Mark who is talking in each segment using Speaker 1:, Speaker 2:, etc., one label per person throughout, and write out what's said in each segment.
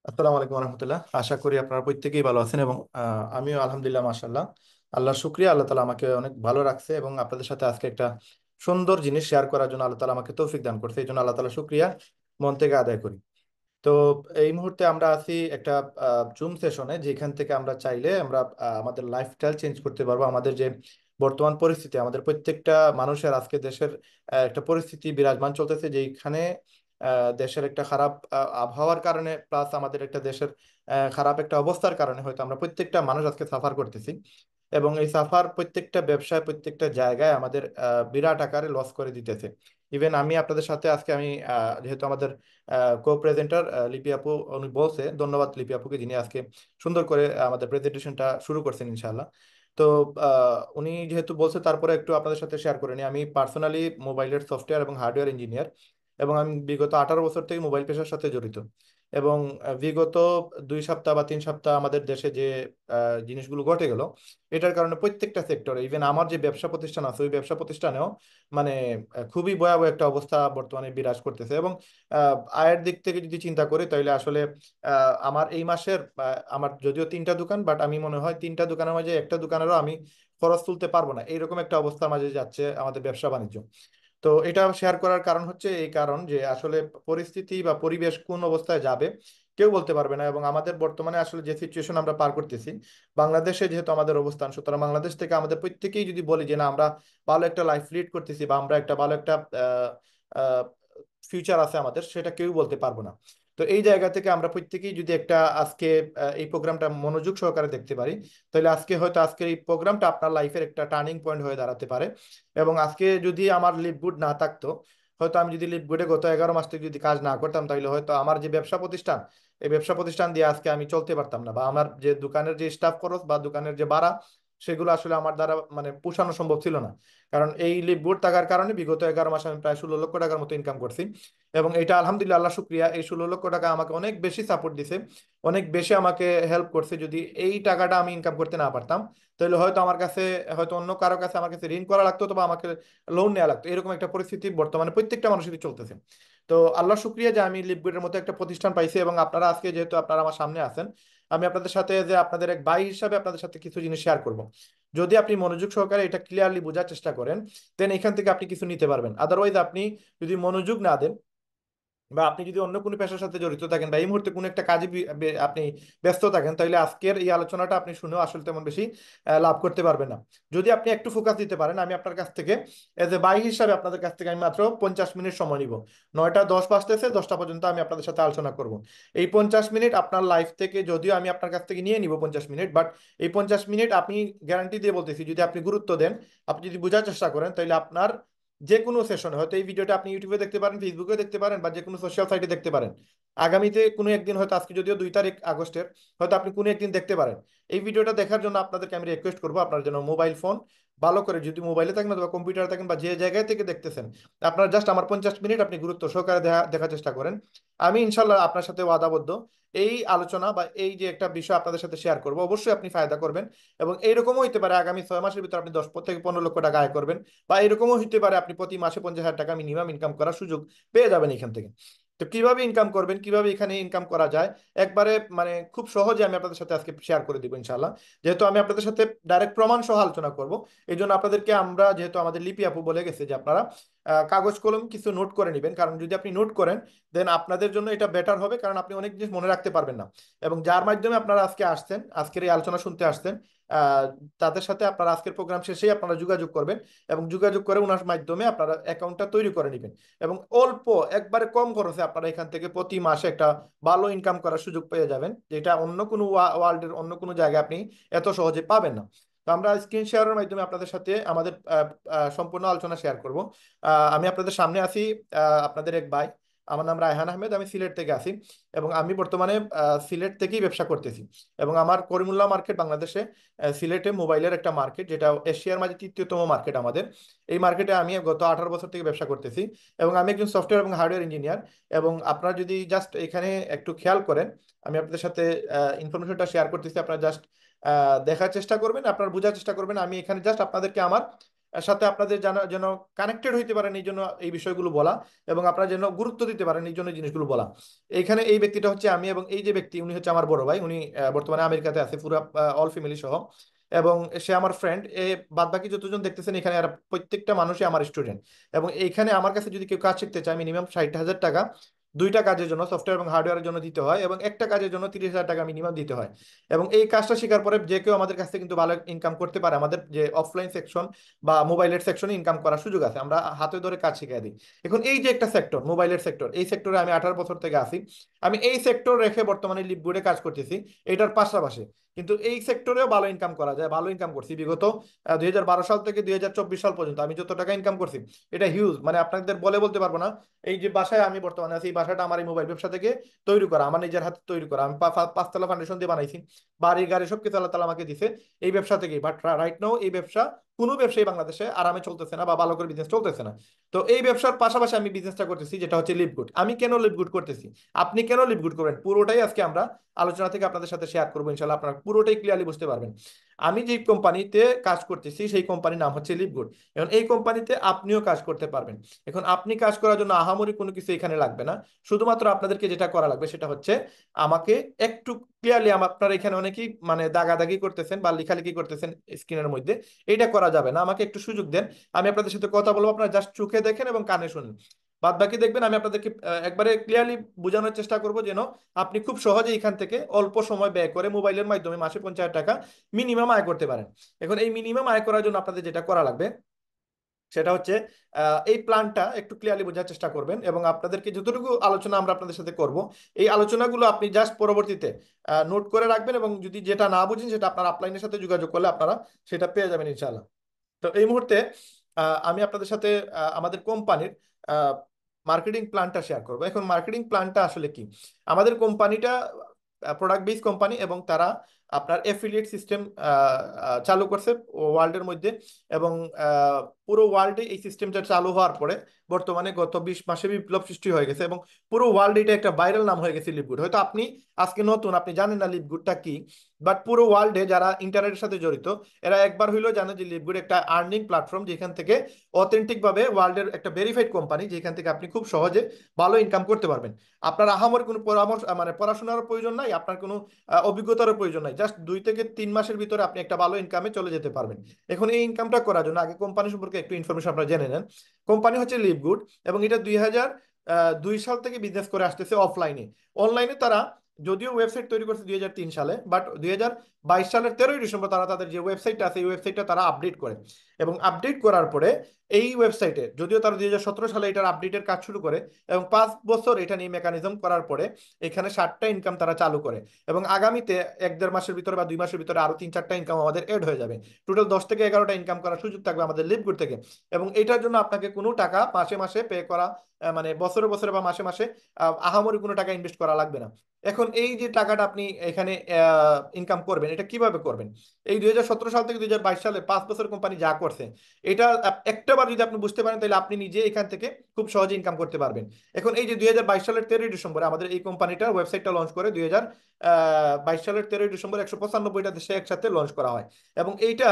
Speaker 1: আসসালামু আলাইকুম রহমতুল্লাহ। আশা করি আপনারা প্রত্যেকেই ভালো আছেন এবং আমিও আলহামদুলিল্লাহ মাশাআল্লাহ। আল্লাহর শুক্রিয়া, আল্লাহ তালা আমাকে অনেক ভালো রাখছে এবং আপনাদের সাথে আজকে একটা সুন্দর জিনিস শেয়ার করার জন্য আল্লাহ তালা আমাকে তৌফিক দান করছে। এই জন্য আল্লাহ তালা শুক্রিয়া মন থেকে আদায় করি। তো এই মুহূর্তে আমরা আছি একটা জুম সেশনে, যেখান থেকে আমরা চাইলে আমরা আমাদের লাইফস্টাইল চেঞ্জ করতে পারবো। আমাদের যে বর্তমান পরিস্থিতি, আমাদের প্রত্যেকটা মানুষের আজকে দেশের একটা পরিস্থিতি বিরাজমান চলতেছে, যেখানে দেশের একটা খারাপ আবহাওয়ার কারণে প্লাস আমাদের একটা দেশের খারাপ একটা অবস্থার কারণে হয়তো আমরা প্রত্যেকটা মানুষ আজকে সাফার করতেছি। এবং এই সাফার প্রত্যেকটা ব্যবসায় প্রত্যেকটা জায়গায় আমাদের বিরাট আকারে লস করে দিতেছে। ইভেন আমি আপনাদের সাথে আজকে আমি যেহেতু আমাদের কো প্রেজেন্টার লিপি আপু উনি বলছে, ধন্যবাদ লিপি আপুকে যিনি আজকে সুন্দর করে আমাদের প্রেজেন্টেশনটা শুরু করছেন ইনশাআল্লাহ। তো উনি যেহেতু বলছে, তারপরে একটু আপনাদের সাথে শেয়ার করে নিই। আমি পার্সোনালি মোবাইলের সফটওয়্যার এবং হার্ডওয়্যার ইঞ্জিনিয়ার, এবং আমি বিগত 18 বছর থেকে মোবাইল পেশার সাথে জড়িত। এবং বিগত 2 সপ্তাহ বা 3 সপ্তাহ আমাদের দেশে যে জিনিসগুলো ঘটে গেল, এটার কারণে প্রত্যেকটা সেক্টরে, ইভেন আমার যে ব্যবসা প্রতিষ্ঠান আছে ওই ব্যবসা প্রতিষ্ঠানেও মানে খুবই ভয়াবহ একটা অবস্থা বর্তমানে বিরাজ করতেছে। এবং আয়ের দিক থেকে যদি চিন্তা করি তাহলে আসলে আমার এই মাসের আমার যদিও 3টা দোকান, বাট আমি মনে হয় 3টা দোকানের মাঝে একটা দোকানেরও আমি খরচ তুলতে পারবো না, এইরকম একটা অবস্থার মাঝে যাচ্ছে আমাদের ব্যবসা বাণিজ্য। তো এটা শেয়ার করার কারণ হচ্ছে এই কারণ যে আসলে পরিস্থিতি বা পরিবেশ কোন অবস্থায় যাবে কেউ বলতে পারবে না। এবং আমাদের বর্তমানে আসলে যে সিচুয়েশন আমরা পার করতেছি, বাংলাদেশে যেহেতু আমাদের অবস্থান, সুতরাং বাংলাদেশ থেকে আমাদের প্রত্যেকেই যদি বলি যে না আমরা ভালো একটা লাইফ লিড করতেছি বা আমরা একটা ভালো একটা ফিউচার আছে আমাদের, সেটা কেউ বলতে পারবো না। তো এই জায়গা থেকে আমরা প্রত্যেকেই যদি একটা আজকে এই প্রোগ্রামটা মনোযোগ সহকারে দেখতে পারি, তাহলে আজকে হয়তো আজকের এই প্রোগ্রামটা আপনার লাইফের একটা টার্নিং পয়েন্ট হয়ে দাঁড়াতে পারে। এবং আজকে যদি আমার লিপগুড না থাকতো, হয়তো আমি যদি লিপগুডে গত 11 মাস থেকে যদি কাজ না করতাম, তাহলে হয়তো আমার যে ব্যবসা প্রতিষ্ঠান, এই ব্যবসা প্রতিষ্ঠান দিয়ে আজকে আমি চলতে পারতাম না, বা আমার যে দোকানের যে স্টাফ খরচ বা দোকানের যে ভাড়া, সেগুলো আসলে আমার দ্বারা মানে পোষানো সম্ভব ছিল না। কারণ এই লিপগুড থাকার কারণে বিগত 11 মাস আমি প্রায় 16 লক্ষ টাকার মতো ইনকাম করছি। এবং এটা আলহামদুলিল্লাহ, আল্লাহ শুক্রিয়া, এই 16 লক্ষ টাকা আমাকে অনেক বেশি সাপোর্ট দিছে, অনেক বেশি আমাকে হেল্প করছে। যদি এই টাকাটা আমি ইনকাম করতে না পারতাম, তাহলে হয়তো আমার কাছে, হয়তো অন্য কারো কাছে আমার কাছে ঋণ করা লাগতো, অথবা আমাকে লোন নেওয়া লাগতো। এরকম একটা পরিস্থিতি বর্তমানে প্রত্যেকটা মানুষেরই চলতেছে। তো আল্লাহ শুক্রিয়া যে আমি লিপগুডের মতো একটা প্রতিষ্ঠান পাইছি, এবং আপনারা আজকে যেহেতু আপনারা আমার সামনে আছেন, আমি আপনাদের সাথে যে আপনাদের এক ভাই হিসাবে আপনাদের সাথে কিছু জিনিস শেয়ার করব। যদি আপনি মনোযোগ সহকারে এটা ক্লিয়ারলি বোঝার চেষ্টা করেন, দেন এখান থেকে আপনি কিছু নিতে পারবেন। আদারওয়াইজ আপনি যদি মনোযোগ না দেন, বা আপনি যদি অন্য কোনো পেশার সাথে জড়িত থাকেন, বা এই মুহূর্তে কোনো একটা কাজে আপনি ব্যস্ত থাকেন, তাহলে আজকের এই আলোচনাটা আপনি শুনেও আসলে তেমন বেশি লাভ করতে পারবেন না। যদি আপনি একটু ফোকাস দিতে পারেন, আমি আপনার কাছ থেকে এজ এ বাই হিসাবে আপনাদের কাছ থেকে আমি মাত্র 50 মিনিট সময় নিব। 9টা 10 বাজতেছে, 10টা পর্যন্ত আমি আপনাদের সাথে আলোচনা করব। এই 50 মিনিট আপনার লাইফ থেকে যদিও আমি আপনার কাছ থেকে নিয়ে নিব 50 মিনিট, বাট এই 50 মিনিট আপনি গ্যারান্টি দিয়ে বলতেছি, যদি আপনি গুরুত্ব দেন, আপনি যদি বোঝার চেষ্টা করেন, তাহলে আপনার যে কোনো সেশনে, হয়তো এই ভিডিওটা আপনি ইউটিউবে দেখতে পারেন, ফেসবুকে দেখতে পারেন, বা যে কোনো সোশ্যাল সাইটে দেখতে পারেন, আগামীতে কোনো একদিন, হয়তো আজকে যদিও 2 তারিখ আগস্টের, হয়তো আপনি কোনো একদিন দেখতে পারেন। এই ভিডিওটা দেখার জন্য আপনাদেরকে আমি রিকোয়েস্ট করবো, আপনার জন্য মোবাইল ফোন ভালো করে, যদি মোবাইলে থাকেন অথবা কম্পিউটারে থাকেন বা যে জায়গায় থেকে দেখতেছেন, আপনারা জাস্ট আমার 50 মিনিট আপনি গুরুত্ব সহকারে দেখার চেষ্টা করেন। আমি ইনশাল্লাহ আপনার সাথে ওয়াদাবদ্ধ, এই আলোচনা বা এই যে একটা বিষয় আপনাদের সাথে শেয়ার করবো, অবশ্যই আপনি ফায়দা করবেন। এবং এইরকমও হইতে পারে আগামী 6 মাসের ভিতরে আপনি 10 থেকে 15 লক্ষ টাকা আয় করবেন, বা এরকমও হতে পারে আপনি প্রতি মাসে 50,000 টাকা মিনিমাম ইনকাম করার সুযোগ পেয়ে যাবেন এখান থেকে। তো কিভাবে ইনকাম করবেন, কিভাবে এখানে ইনকাম করা যায়, একবারে মানে খুব সহজে আমি আপনাদের সাথে আজকে শেয়ার করে দিব ইনশাল্লাহ। যেহেতু আমি আপনাদের সাথে ডাইরেক্ট প্রমাণ সহ আলোচনা করব, এই জন্য আপনাদেরকে আমরা, যেহেতু আমাদের লিপি আপু বলে গেছে যে আপনারা কাগজ কলম কিছু নোট করে নেবেন, কারণ যদি আপনি নোট করেন, দেন আপনাদের জন্য এটা বেটার হবে, কারণ আপনি অনেক জিনিস মনে রাখতে পারবেন না। এবং যার মাধ্যমে আপনারা আজকে আসছেন, আজকের এই আলোচনা শুনতে আসছেন, আহ, তাদের সাথে আপনারা আজকের প্রোগ্রাম শেষেই আপনারা যোগাযোগ করবেন, এবং যোগাযোগ করে ওনার মাধ্যমে আপনারা অ্যাকাউন্টটা তৈরি করে নেবেন। এবং অল্প, একবারে কম খরচে আপনারা এখান থেকে প্রতি মাসে একটা ভালো ইনকাম করার সুযোগ পেয়ে যাবেন, যেটা অন্য কোনো ওয়ার্ল্ডের অন্য কোনো জায়গায় আপনি এত সহজে পাবেন না। তো আমরা স্ক্রিন শেয়ারের মাধ্যমে আপনাদের সাথে আমাদের সম্পূর্ণ আলোচনা শেয়ার করব। আমি আপনাদের সামনে আছি, আপনাদের এক ভাই, আমার নাম রায়হান আহমেদ, আমি সিলেট থেকে আছি। এবং আমি বর্তমানে সিলেট থেকেই ব্যবসা করতেছি। এবং আমার করিমুল্লাহ মার্কেট বাংলাদেশে, সিলেটে মোবাইলের একটা মার্কেট, যেটা এশিয়ার মাঝে তৃতীয়তম মার্কেট আমাদের। এই মার্কেটে আমি গত 18 বছর থেকে ব্যবসা করতেছি, এবং আমি একজন সফটওয়্যার এবং হার্ডওয়্যার ইঞ্জিনিয়ার। এবং আপনারা যদি জাস্ট এখানে একটু খেয়াল করেন, আমি আপনাদের সাথে ইনফরমেশনটা শেয়ার করতেছি, আপনারা জাস্ট দেখার চেষ্টা করবেন, আপনারা বোঝার চেষ্টা করবেন। আমি এখানে জাস্ট আপনাদেরকে আমার সাথে আপনাদের যেন যেন কানেক্টেড হইতে পারেন এই জন্য এই বিষয়গুলো বলা, এবং আপনারা যেন গুরুত্ব দিতে পারেন এই জন্য এই জিনিসগুলো বলা। এইখানে এই ব্যক্তিটা হচ্ছে আমি, এবং এই যে ব্যক্তি উনি হচ্ছে আমার বড় ভাই, উনি বর্তমানে আমেরিকাতে আছে পুরো অল ফ্যামিলি সহ, এবং সে আমার ফ্রেন্ড। বাদ বাকি যতজন দেখতেছেন এখানে আর প্রত্যেকটা মানুষই আমার স্টুডেন্ট। এবং এইখানে আমার কাছে যদি কেউ কাজ শিখতে চায় মিনিমাম 60,000 টাকা দুইটা কাজের জন্য, সফটওয়্যার এবং হার্ডওয়্যারের জন্য দিতে হয়, এবং একটা কাজের জন্য 30,000 টাকা মিনিমাম দিতে হয়। এবং এই কাজটা শেখার পরে যে কেউ আমাদের কাছ থেকে কিন্তু ভালো ইনকাম করতে পারে। আমাদের যে অফলাইন সেকশন বা মোবাইলের সেকশনে ইনকাম করার সুযোগ আছে, আমরা হাতে ধরে কাজ শিখিয়ে দিই। এখন এই যে একটা সেক্টর, মোবাইলের সেক্টর, এই সেক্টরে আমি 18 বছর থেকে আছি। আমি এই সেক্টর রেখে বর্তমানে লিপবোর্ডে কাজ করতেছি এটার পাশাপাশি। কিন্তু এই সেক্টরেও ভালো ইনকাম করা যায়, ভালো ইনকাম করছি বিগত 2012 সাল থেকে 2024 সাল পর্যন্ত আমি যত টাকা ইনকাম করছি এটা হিউজ, মানে আপনাদের বলে বলতে পারবো না। এই যে বাসায় আমি বর্তমানে আছি, এই বাসাটা আমার এই মোবাইল ব্যবসা থেকে তৈরি করা, আমার নিজের হাতে তৈরি করা। আমি 5 তলা ফাউন্ডেশন দিয়ে বানাইছি, বাড়ি গাড়ি সবকিছু আল্লাহ তালা আমাকে দিছে এই ব্যবসা থেকেই। বাট রাইট নাও এই ব্যবসা কোনো ব্যবসায়ী বাংলাদেশে আরামে চলতেছে না বা ভালো করে বিজনেস চলতেছে না। তো এই ব্যবসার পাশাপাশি আমি বিজনেসটা করতেছি যেটা হচ্ছে লিভগুড। আমি কেন লিভগুড করতেছি, আপনি কেন লিভগুড করবেন, পুরোটাই আজকে আমরা আলোচনা থেকে আপনাদের সাথে শেয়ার করবো ইনশাল্লাহ, আপনারা পুরোটাই ক্লিয়ারলি বুঝতে পারবেন। আমি যে কোম্পানিতে কাজ করতেছি সেই কোম্পানির নাম হচ্ছে লিভগুড। এখন এই কোম্পানিতে আপনিও কাজ করতে পারবেন। এখন আপনি কাজ করার জন্য আহামরি কোনো কিছু এখানে লাগবে না। শুধুমাত্র আপনাদেরকে যেটা করা লাগবে সেটা হচ্ছে আমাকে একটু ক্লিয়ারলি, আপনারা এখানে অনেকেই মানে দাগাদাগি করতেছেন বা লেখালেখি করতেছেন স্ক্রিনের মধ্যে, এটা করা যাবে না। আমাকে একটু সুযোগ দেন, আমি আপনাদের সাথে কথা বলবো, আপনারা জাস্ট চোখে দেখেন এবং কানে শুনেন। বাদ বাকি দেখবেন আমি আপনাদেরকে একবারে ক্লিয়ারলি বোঝানোর চেষ্টা করবো, যেন আপনি খুব সহজে এখান থেকে অল্প সময় ব্যয় করে মোবাইলের মাধ্যমে মাসে 50,000 টাকা মিনিমাম আয় করতে পারেন। এখন এই মিনিমাম আয় করার জন্য আপনাদের যেটা করা লাগবে সেটা হচ্ছে এই প্ল্যানটা একটু ক্লিয়ারলি বোঝার চেষ্টা করবেন, এবং আপনাদেরকে যতটুকু আলোচনা আমরা আপনাদের সাথে করব এই আলোচনাগুলো আপনি জাস্ট পরবর্তীতে নোট করে রাখবেন, এবং যদি যেটা না বুঝেন সেটা আপনার আপলাইনের সাথে যোগাযোগ করলে আপনারা সেটা পেয়ে যাবেন ইনশাআল্লাহ। তো এই মুহূর্তে আমি আপনাদের সাথে আমাদের কোম্পানির মার্কেটিং প্ল্যানটা শেয়ার করবো। এখন মার্কেটিং প্ল্যানটা আসলে কি, আমাদের কোম্পানিটা প্রোডাক্ট বেস কোম্পানি, এবং তারা আপনার এফিলিয়েট সিস্টেম চালু করছে ওয়ার্ল্ডের মধ্যে। এবং আহ, পুরো ওয়ার্ল্ডে এই সিস্টেমটা চালু হওয়ার পরে বর্তমানে গত 20 মাসে বিপ্লব সৃষ্টি হয়ে গেছে, এবং পুরো ওয়ার্ল্ডে এটা একটা ভাইরাল নাম হয়ে গেছে লিভগুড। হয়তো আপনি আজকে নতুন, আপনি জানেন না লিভগুডটা কি, বাট পুরো ওয়ার্ল্ডে যারা ইন্টারনেটের সাথে জড়িত এরা একবার হইলেও জানে যে লিভগুড একটা আর্নিং প্ল্যাটফর্ম, যেখান থেকে অথেন্টিক ভাবে ওয়ার্ল্ডের একটা ভেরিফাইড কোম্পানি, যেখান থেকে আপনি খুব সহজে ভালো ইনকাম করতে পারবেন। আপনার আহামরি কোনো পরামর্শ মানে পড়াশোনার প্রয়োজন নাই, আপনার কোনো অভিজ্ঞতারও প্রয়োজন নাই, জাস্ট 2 থেকে 3 মাসের ভিতরে আপনি একটা ভালো ইনকামে চলে যেতে পারবেন। এখন এই ইনকামটা করার জন্য আগে কোম্পানি সম্পর্কে একটু ইনফরমেশন আপনারা জেনে নেন। কোম্পানি হচ্ছে লিভগুড, এবং এটা 2002 সাল থেকে বিজনেস করে আসতেছে অফলাইনে। অনলাইনে তারা যদিও ওয়েবসাইট তৈরি করছে 2003 সালে, বাট 2022 সালের 13ই ডিসেম্বর তারা তাদের যে ওয়েবসাইট আছে এই ওয়েবসাইটটা তারা আপডেট করে। এবং আপডেট করার পরে এই ওয়েবসাইটে, যদিও তারা 2017 সালে এটার আপডেটের কাজ শুরু করে, এবং 5 বছর এটা নিয়ে মেকানিজম করার পরে এখানে 7টা ইনকাম তারা চালু করে। এবং আগামীতে 1-1.5 মাসের ভিতরে বা 2 মাসের ভিতরে আরো 3-4টা ইনকাম আমাদের এড হয়ে যাবে। টোটাল 10 থেকে 11টা ইনকাম করার সুযোগ থাকবে আমাদের লিভগুড থেকে। এবং এটার জন্য আপনাকে কোনো টাকা মাসে মাসে পে করা, মানে বছরে বছরে বা মাসে মাসে আহামরি কোনো টাকা ইনভেস্ট করা লাগবে না। এখন এই যে টাকাটা আপনি এখানে ইনকাম করবেন, এটা কিভাবে করবেন? এই 2017 সাল থেকে 2022 সালে 5 বছর কোম্পানি যা করছে, এটা একটা বার যদি আপনি বুঝতে পারেন তাহলে আপনি নিজে এখান থেকে খুব সহজে ইনকাম করতে পারবেন। এখন এই যে 2022 সালের 13ই ডিসেম্বরে আমাদের এই কোম্পানিটার ওয়েবসাইটটা লঞ্চ করে, 2022 সালের 13ই ডিসেম্বর 195টা দেশে একসাথে লঞ্চ করা হয়। এবং এইটা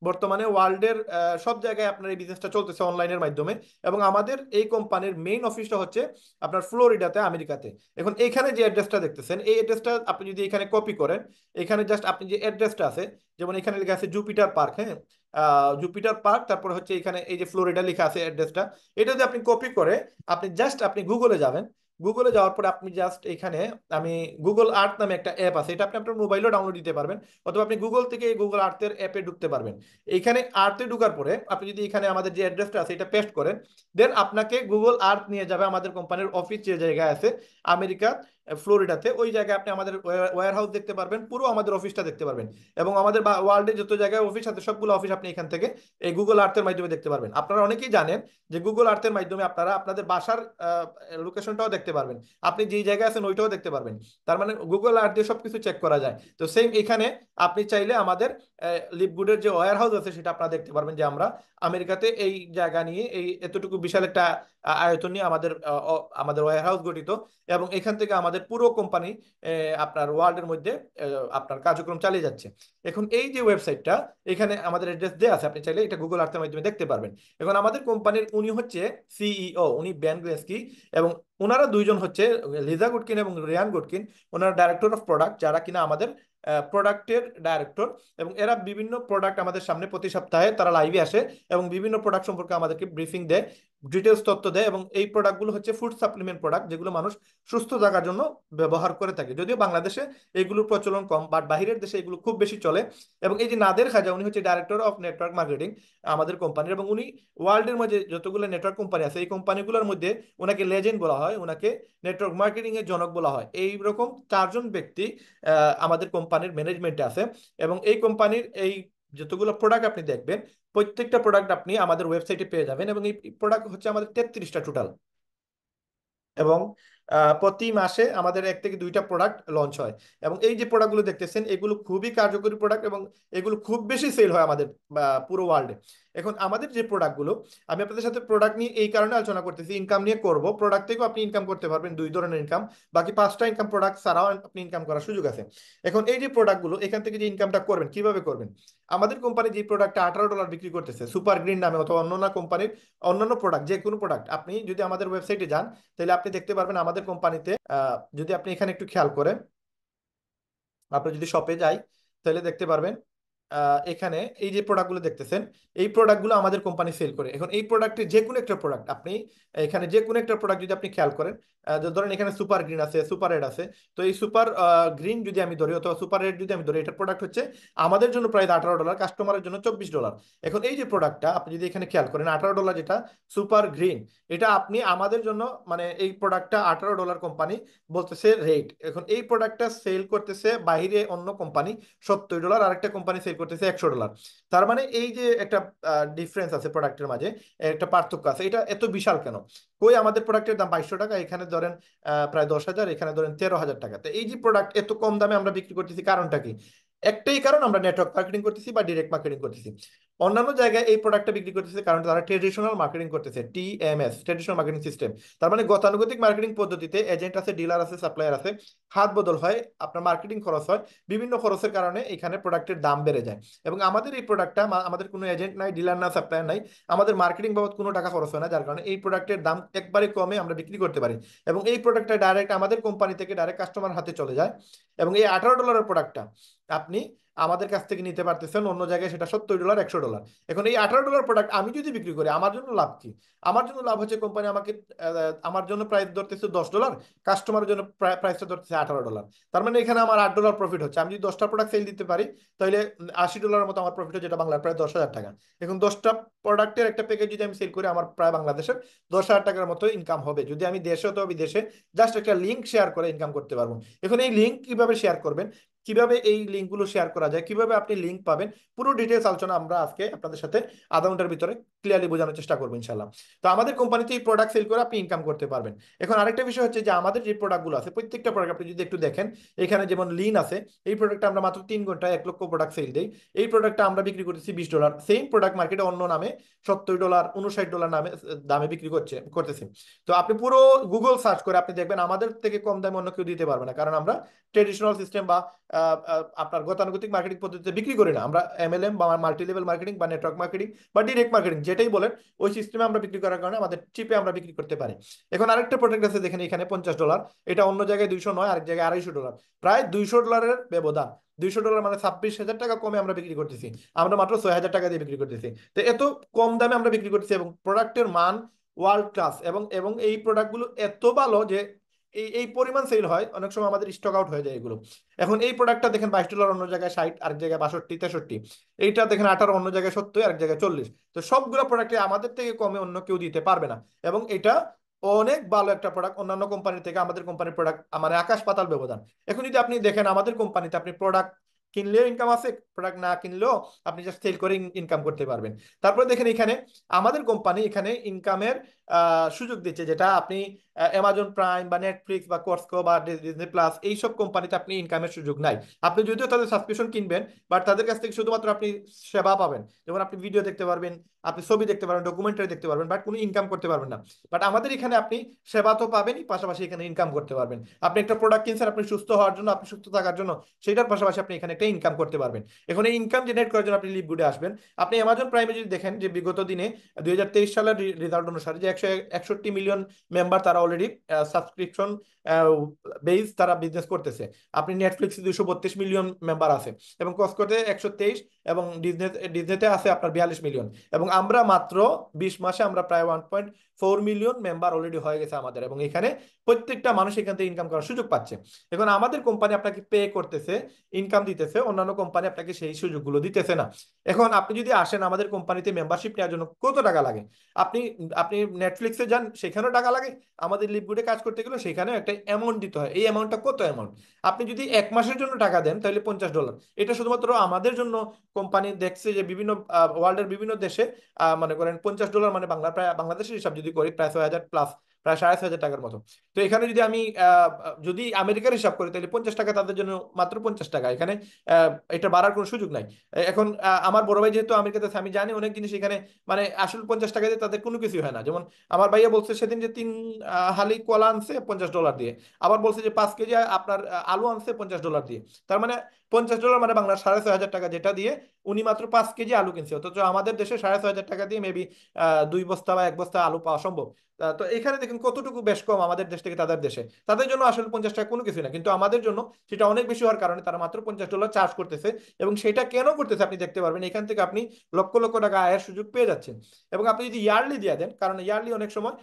Speaker 1: বর্তমানে ওয়ার্ল্ডের সব জায়গায় আপনার এই বিজনেসটা চলতেছে অনলাইনের মাধ্যমে। এবং আমাদের এই কোম্পানির মেইন অফিসটা হচ্ছে আপনার ফ্লোরিডাতে, আমেরিকাতে। এখন এইখানে যে অ্যাড্রেসটা দেখতেছেন এই অ্যাড্রেসটা আপনি যদি এখানে কপি করেন, এখানে জাস্ট আপনি যে অ্যাড্রেসটা আছে, যেমন এখানে লেখা আছে জুপিটার পার্ক, হ্যাঁ, জুপিটার পার্ক, তারপর হচ্ছে এখানে এই যে ফ্লোরিডা লেখা আছে অ্যাড্রেসটা, এটা যদি আপনি কপি করে আপনি জাস্ট আপনি গুগলে যাবেন। গুগলে যাওয়ার পরে আপনি জাস্ট এখানে, আমি গুগল আর্থ নামে একটা অ্যাপ আছে, এটা আপনি আপনার মোবাইলেও ডাউনলোড দিতে পারবেন, অথবা আপনি গুগল থেকে এই গুগল আর্থের অ্যাপে ঢুকতে পারবেন। এইখানে আর্থে ঢুকার পরে আপনি যদি এখানে আমাদের যে অ্যাড্রেসটা আছে এটা পেস্ট করেন, দেন আপনাকে গুগল আর্থ নিয়ে যাবে আমাদের কোম্পানির অফিস যে জায়গায় আছে আমেরিকা ফ্লোরিডাতে। ওই জায়গায় আপনি আমাদের ওয়্যার হাউস দেখতে পারবেন, পুরো আমাদের অফিসটা দেখতে পারবেন। এবং আমাদের ওয়ার্ল্ডে যত জায়গায় অফিস আছে সবগুলো অফিস আপনি এখান থেকে এই গুগল আর্থের মাধ্যমে দেখতে পারবেন। আপনারা অনেকেই জানেন যে গুগল আর্থের মাধ্যমে আপনারা আপনাদের বাসার লোকেশনটাও দেখতে পারবেন, আপনি যেই জায়গায় আছেন ওইটাও দেখতে পারবেন। তার মানে গুগল আর্থ দিয়ে সবকিছু চেক করা যায়। তো সেম এখানে আপনি চাইলে আমাদের লিভগুডের যে ওয়্যার হাউস আছে সেটা আপনারা দেখতে পারবেন, যে আমরা আমেরিকাতে এই জায়গা নিয়ে এই এতটুকু বিশাল একটা আয়তন নিয়ে আমাদের আমাদের ওয়্যার হাউস গঠিত। এবং এখান থেকে আমাদের আমাদের পুরো কোম্পানি আপনার ওয়ার্ল্ডের মধ্যে আপনার কার্যক্রম চালিয়ে যাচ্ছে। এখন এই যে ওয়েবসাইটটা, এখানে আমাদের অ্যাড্রেস দেওয়া আছে, আপনি চাইলে এটা গুগল আর্থের মাধ্যমে দেখতে পারবেন। এখন আমাদের কোম্পানির উনি হচ্ছে সিইও, উনি বেন গ্রেস্কি, এবং ওনারা দুইজন হচ্ছে লিজা গুডকিন এবং রিয়ান গুডকিন, ওনারা ডাইরেক্টর অফ প্রোডাক্ট, যারা কিনা আমাদের প্রোডাক্টের ডাইরেক্টর। এবং এরা বিভিন্ন প্রোডাক্ট আমাদের সামনে প্রতি সপ্তাহে তারা লাইভে আসে এবং বিভিন্ন প্রোডাক্ট সম্পর্কে আমাদেরকে ব্রিফিং দেয়, ডিটেলস তথ্য দেয়। এবং এই প্রোডাক্টগুলো হচ্ছে ফুড সাপ্লিমেন্ট প্রোডাক্ট, যেগুলো মানুষ সুস্থ থাকার জন্য ব্যবহার করে থাকে। যদিও বাংলাদেশে এগুলোর প্রচলন কম, বাট বাহিরের দেশে এগুলো খুব বেশি চলে। এবং এই যে নাদের খাজা, উনি হচ্ছে ডাইরেক্টর অফ নেটওয়ার্ক মার্কেটিং আমাদের কোম্পানির, এবং উনি ওয়ার্ল্ডের মধ্যে যতগুলো নেটওয়ার্ক কোম্পানি আছে এই কোম্পানিগুলোর মধ্যে ওনাকে লেজেন্ড বলা হয়, ওনাকে নেটওয়ার্ক মার্কেটিং এর জনক বলা হয়। এইরকম চারজন ব্যক্তি আমাদের কোম্পানির ম্যানেজমেন্টে আছে। এবং এই কোম্পানির এই যতগুলো প্রোডাক্ট আপনি দেখবেন, প্রত্যেকটা প্রোডাক্ট আপনি আমাদের ওয়েবসাইটে পেয়ে যাবেন। এবং এই প্রোডাক্ট হচ্ছে আমাদের 33টা টোটাল। এবং প্রতি মাসে আমাদের 1 থেকে 2টা প্রোডাক্ট লঞ্চ হয়। এবং এই যে প্রোডাক্টগুলো দেখতেছেন, এগুলো খুবই কার্যকরী প্রোডাক্ট, এবং এগুলো খুব বেশি সেল হয় আমাদের পুরো ওয়ার্ল্ডে। এখন আমাদের যে প্রোডাক্টগুলো, আমি আপনাদের সাথে প্রোডাক্ট নিয়ে এই কারণে আলোচনা করতেছি, ইনকাম নিয়ে করব। প্রোডাক্ট থেকেও আপনি ইনকাম করতে পারবেন, 2 ধরনের ইনকাম, বাকি 5টা ইনকাম প্রোডাক্ট ছাড়াও আপনি ইনকাম করার সুযোগ আছে। এখন এই যে প্রোডাক্টগুলো, এখান থেকে যে ইনকামটা করবেন কিভাবে করবেন, আমাদের কোম্পানি যে প্রোডাক্টটা $18 বিক্রি করতেছে সুপার গ্রিন নামে, অথবা অন্যান্য কোম্পানির অন্যান্য প্রোডাক্ট, যে কোনো প্রোডাক্ট, আপনি যদি আমাদের ওয়েবসাইটে যান তাহলে আপনি দেখতে পারবেন আমাদের কোম্পানিতে, যদি আপনি এখানে একটু খেয়াল করেন, আপনি যদি শপে যাই তাহলে দেখতে পারবেন এখানে এই যে প্রোডাক্টগুলো দেখতেছেন, এই প্রোডাক্টগুলো আমাদের কোম্পানি সেল করে। এখন এই প্রোডাক্টে যে কোনো একটা প্রোডাক্ট আপনি, এখানে যে কোনো একটা প্রোডাক্ট যদি আপনি খেয়াল করেন, ধরেন এখানে সুপার গ্রিন আছে, সুপার রেড আছে। তো এই সুপার গ্রিন যদি আমি ধরি অথবা সুপার রেড যদি আমি ধরি, এটার প্রোডাক্ট হচ্ছে আমাদের জন্য প্রায় $18, কাস্টমারের জন্য $24। এখন এই যে প্রোডাক্টটা আপনি যদি এখানে খেয়াল করেন, $18 যেটা সুপার গ্রিন, এটা আপনি আমাদের জন্য, মানে এই প্রোডাক্টটা $18 কোম্পানি বলতেছে রেট। এখন এই প্রোডাক্টটা সেল করতেছে বাইরে অন্য কোম্পানি $70, আর একটা কোম্পানি সেল করতেছে $100। তার মানে এই যে একটা ডিফারেন্স আছে প্রোডাক্টের মাঝে, একটা পার্থক্য আছে। এটা এত বিশাল কেন? কই আমাদের প্রোডাক্টের দাম 2200 টাকা, এখানে ধরেন প্রায় 10,000, এখানে ধরেন 13,000 টাকা। তো এই যে প্রোডাক্ট এত কম দামে আমরা বিক্রি করতেছি, কারণটা কি? একটাই কারণ, আমরা নেটওয়ার্ক মার্কেটিং করতেছি বা ডিরেক্ট মার্কেটিং করতেছি। অন্যান্য জায়গায় এই প্রোডাক্টটা বিক্রি করতেছে কারণ তারা ট্রেডিশনাল মার্কেটিং করতেছে, টিএমএস, ট্রেডিশনাল মার্কেটিং সিস্টেম। তার মানে গতানুগতিক মার্কেটিং পদ্ধতিতে এজেন্ট আছে, ডিলার আছে, সাপ্লায়ার আছে, হাত বদল হয়, আপনার মার্কেটিং খরচ হয়, বিভিন্ন খরচের কারণে এখানে প্রোডাক্টের দাম বেড়ে যায়। এবং আমাদের এই প্রোডাক্টটা, আমাদের কোনো এজেন্ট নাই, ডিলার না, সাপ্লায়ার নাই, আমাদের মার্কেটিং বাবদ কোনো টাকা খরচ হয় না, যার কারণে এই প্রোডাক্টের দাম একবারে কমে আমরা বিক্রি করতে পারি। এবং এই প্রোডাক্টটা ডাইরেক্ট আমাদের কোম্পানি থেকে ডাইরেক্ট কাস্টমার হাতে চলে যায়। এবং এই $18 প্রোডাক্টটা আপনি আমাদের কাছ থেকে নিতে পারতেছেন, অন্য জায়গায় সেটা $70, $100। এখন এই $18 প্রোডাক্ট আমি যদি বিক্রি করি, আমার জন্য লাভ কি? আমার জন্য লাভ হচ্ছে কোম্পানি আমাকে আমার জন্য প্রাইস ধরতেছে $10, কাস্টমারের জন্য প্রাইসটা ধরতেছে $18। তার মানে এখানে আমার $8 প্রফিট হচ্ছে। আমি যদি 10টা প্রোডাক্ট সেল দিতে পারি তাহলে $80 মতো আমার প্রফিট হচ্ছে, যেটা বাংলার প্রায় 10,000 টাকা। এখন 10টা প্রোডাক্টের একটা প্যাকেজ যদি আমি সেল করি, আমার প্রায় বাংলাদেশের 10,000 টাকার মতো ইনকাম হবে। যদি আমি দেশে অথবা বিদেশে জাস্ট একটা লিঙ্ক শেয়ার করে ইনকাম করতে পারবো। এখন এই লিঙ্ক কিভাবে শেয়ার করবেন, কিভাবে এই লিঙ্কগুলো শেয়ার করা যায়, কিভাবে আপনি লিঙ্ক পাবেন, পুরো ডিটেলস আলোচনা আমরা আজকে আপনাদের সাথে আধা ঘন্টার ভিতরে ক্লিয়ারলি বোঝানোর চেষ্টা করবো ইনশাল্লাহ। তো আমাদের কোম্পানিতে এই প্রোডাক্ট সেল করে আপনি ইনকাম করতে পারবেন। এখন আরেকটা বিষয় হচ্ছে যে আমাদের যে প্রোডাক্টগুলো আছে, প্রত্যেকটা প্রোডাক্ট আপনি যদি একটু দেখেন, এখানে যেমন লিন আছে, এই প্রোডাক্টটা আমরা মাত্র 3 ঘন্টায় 1 লক্ষ প্রোডাক্ট সেল দিই। এই প্রোডাক্টটা আমরা বিক্রি করতেছি $20। সেম প্রোডাক্ট মার্কেটে অন্য নামে $70, $59 নামে দামে বিক্রি করতেছি। তো আপনি পুরো গুগল সার্চ করে আপনি দেখবেন আমাদের থেকে কম দামে অন্য কেউ দিতে পারবে না, কারণ আমরা ট্রেডিশনাল সিস্টেম বা আপনার গতানুগতিক মার্কেটিং পদ্ধতিতে বিক্রি করি না। আমরা এমএলএম বা মাল্টি লেভেল মার্কেটিং বা নেটওয়ার্ক মার্কেটিং বা ডিরেক্ট মার্কেটিং, যেটাই বলেন, ওই সিস্টেমে আমরা বিক্রি করার কারণে আমাদের চিপে আমরা বিক্রি করতে পারি। এখন আরেকটা প্রোডাক্ট আছে দেখেন, এখানে $50, এটা অন্য জায়গায় 209, আরেক জায়গায় $250, প্রায় $200 ব্যবধান। $200 মানে 26,000 টাকা কমে আমরা বিক্রি করতেছি, আমরা মাত্র 6,000 টাকা দিয়ে বিক্রি করতেছি। তো এত কম দামে আমরা বিক্রি করতেছি, এবং প্রোডাক্টের মান ওয়ার্ল্ড ক্লাস। এবং এবং এই প্রোডাক্টগুলো এত ভালো যে এই এই পরিমাণ সেল হয়, অনেক সময় আমাদের স্টক আউট হয়ে যায় এগুলো। এখন এই প্রোডাক্টটা দেখেন $22, অন্য জায়গায় 60, আরেক জায়গায় 62, 63। এইটা দেখেন 18, অন্য জায়গায় 70, আরেক জায়গায় 40। তো সবগুলো প্রোডাক্টে আমাদের থেকে কমে অন্য কেউ দিতে পারবে না। এবং এটা অনেক ভালো একটা প্রোডাক্ট, অন্যান্য কোম্পানি থেকে আমাদের কোম্পানির প্রোডাক্ট মানে আকাশ পাতাল ব্যবধান। এখন যদি আপনি দেখেন আমাদের কোম্পানিতে আপনি প্রোডাক্ট কিনলেও ইনকাম আছে, প্রোডাক্ট না কিনলেও আপনি জাস্ট সেল করে ইনকাম করতে পারবেন। তারপরে দেখেন এখানে আমাদের কোম্পানি এখানে ইনকামের সুযোগ দিচ্ছে, যেটা আপনি অ্যামাজন প্রাইম বা নেটফ্লিক্স বা কর্সকো বা ডিজনি প্লাস এইসব কোম্পানিতে আপনি ইনকামের সুযোগ নাই। আপনি যদিও তাদের সাবস্ক্রিপশন কিনবেন, বাট তাদের কাছ থেকে শুধুমাত্র আপনি সেবা পাবেন, যেমন আপনি ভিডিও দেখতে পারবেন, আপনি ছবি দেখতে পারবেন, ডকুমেন্টারি দেখতে পারবেন, বাট কোনো ইনকাম করতে পারবেন না। বাট আমাদের এখানে আপনি সেবা তো পাবেনই, পাশাপাশি এখানে ইনকাম করতে পারবেন। আপনি একটা প্রোডাক্ট কিনছেন আপনি সুস্থ হওয়ার জন্য, আপনি সুস্থ থাকার জন্য, সেটার পাশাপাশি আপনি এখানে একটা ইনকাম করতে পারবেন। এখন এই ইনকাম জেনারেট করার জন্য আপনি লিভগুডে আসবেন। আপনি অ্যামাজন প্রাইমে যদি দেখেন যে বিগত দিনে 2023 সালের রেজাল্ট অনুসারে যে 161 মিলিয়ন মেম্বার তারা অলরেডি সাবস্ক্রিপশন বেস তারা বিজনেস করতেছে। আপনি নেটফ্লিক্সে 232 মিলিয়ন মেম্বার আছে, এবং কসকোতে 123, এবং ডিজনেতে আছে আপনার 42 মিলিয়ন। এবং আমরা মাত্র 20 মাসে আমরা প্রায় 1.4 মিলিয়ন মেম্বার অলরেডি হয়ে গেছে আমাদের, এবং এখানে প্রত্যেকটা মানুষ এখান থেকে ইনকাম করার সুযোগ পাচ্ছে। এখন আমাদের কোম্পানি আপনাকে পে করতেছে, ইনকাম দিতেছে, অন্যান্য কোম্পানি আপনাকে সেই সুযোগগুলো দিতেছে না। এখন আপনি যদি আসেন আমাদের কোম্পানিতে মেম্বারশিপ নেওয়ার জন্য কত টাকা লাগে? আপনি আপনি নেটফ্লিক্সে যান, সেখানেও টাকা লাগে। আমাদের লিভগুডে কাজ করতে গেলে সেখানেও একটা অ্যামাউন্ট দিতে হয়। এই অ্যামাউন্টটা কত অ্যামাউন্ট? আপনি যদি 1 মাসের জন্য টাকা দেন তাহলে $50। এটা শুধুমাত্র আমাদের জন্য। কোম্পানি দেখছে যে বিভিন্ন ওয়ার্ল্ডের বিভিন্ন দেশে মনে করেন $50 মানে বাংলাদেশের হিসাব যদি করি প্রায় 6,000 প্লাস, প্রায় 6,500 টাকার মতো। তো এখানে যদি আমি যদি আমেরিকার হিসাব করি তাহলে 50 টাকা তাদের জন্য মাত্র 50 টাকা। এখানে এটা বাড়ার কোনো সুযোগ নাই। এখন আমার বড় ভাই যেহেতু আমেরিকাতে আছে, আমি জানি অনেক জিনিস এখানে মানে আসলে 50 টাকা দিয়ে তাদের কোনো কিছু হয় না। যেমন আমার ভাইয়া বলছে সেদিন যে 3 হালি কলা আনছে $50 দিয়ে, আবার বলছে যে 5 কেজি আপনার আলু আনছে $50 দিয়ে। তার মানে $50 মানে বাংলার 6,500 টাকা, যেটা দিয়ে উনি মাত্র 5 কেজি আলু কিনছে। অথচ আমাদের দেশে 6,500 টাকা দিয়ে মেবি 2 বস্তা বা 1 বস্তা আলু পাওয়া সম্ভব। তো এখানে দেখুন কতটুকু বেশ কম আমাদের দেশ থেকে তাদের দেশে। তাদের জন্য আসলে 50 টাকা কোনো কিছু না, কিন্তু আমাদের জন্য সেটা অনেক বেশি হওয়ার কারণে তারা মাত্র $50 চার্জ করতেছে। এবং সেটা কেন করতেছে আপনি দেখতে পারবেন, এখান থেকে আপনি লক্ষ লক্ষ টাকা আয়ের সুযোগ পেয়ে যাচ্ছেন। এবং আপনি যদি ইয়ারলি দিয়ে দেন, কারণ ইয়ারলি অনেক সময়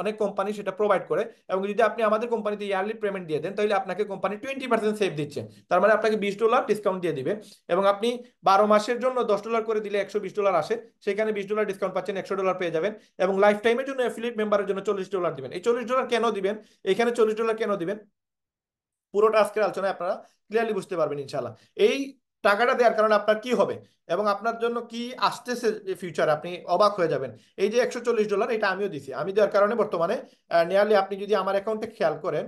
Speaker 1: অনেক কোম্পানি সেটা প্রোভাইড করে, এবং যদি আপনি আমাদের কোম্পানিতে ইয়ারলি পেমেন্ট দিয়ে দেন তাহলে আপনাকে কোম্পানি 20% সেভ দিচ্ছে। তার মানে আপনাকে $20 ডিসকাউন্ট দিয়ে দিবে। এবং আপনি 12 মাসের জন্য $10 করে দিলে $120 আসে, সেখানে $20 ডিসকাউন্ট পাচ্ছেন, $100 পেয়ে যাবেন। এবং লাইফ টাইমের জন্য অ্যাফিলিয়েট মেম্বারের জন্য $40 দিবেন। এই $40 কেন দিবেন, এখানে $40 কেন দিবেন, পুরোটা আজকের আলোচনায় আপনারা ক্লিয়ারলি বুঝতে পারবেন ইনশাল্লাহ। এই টাকাটা দেওয়ার কারণে আপনার কি হবে এবং আপনার জন্য কি আসতেছে ফিউচার, আপনি অবাক হয়ে যাবেন। এই যে $140 এটা আমিও দিছি, আমি দেওয়ার কারণে বর্তমানে নিয়ারলি, আপনি যদি আমার অ্যাকাউন্টে খেয়াল করেন,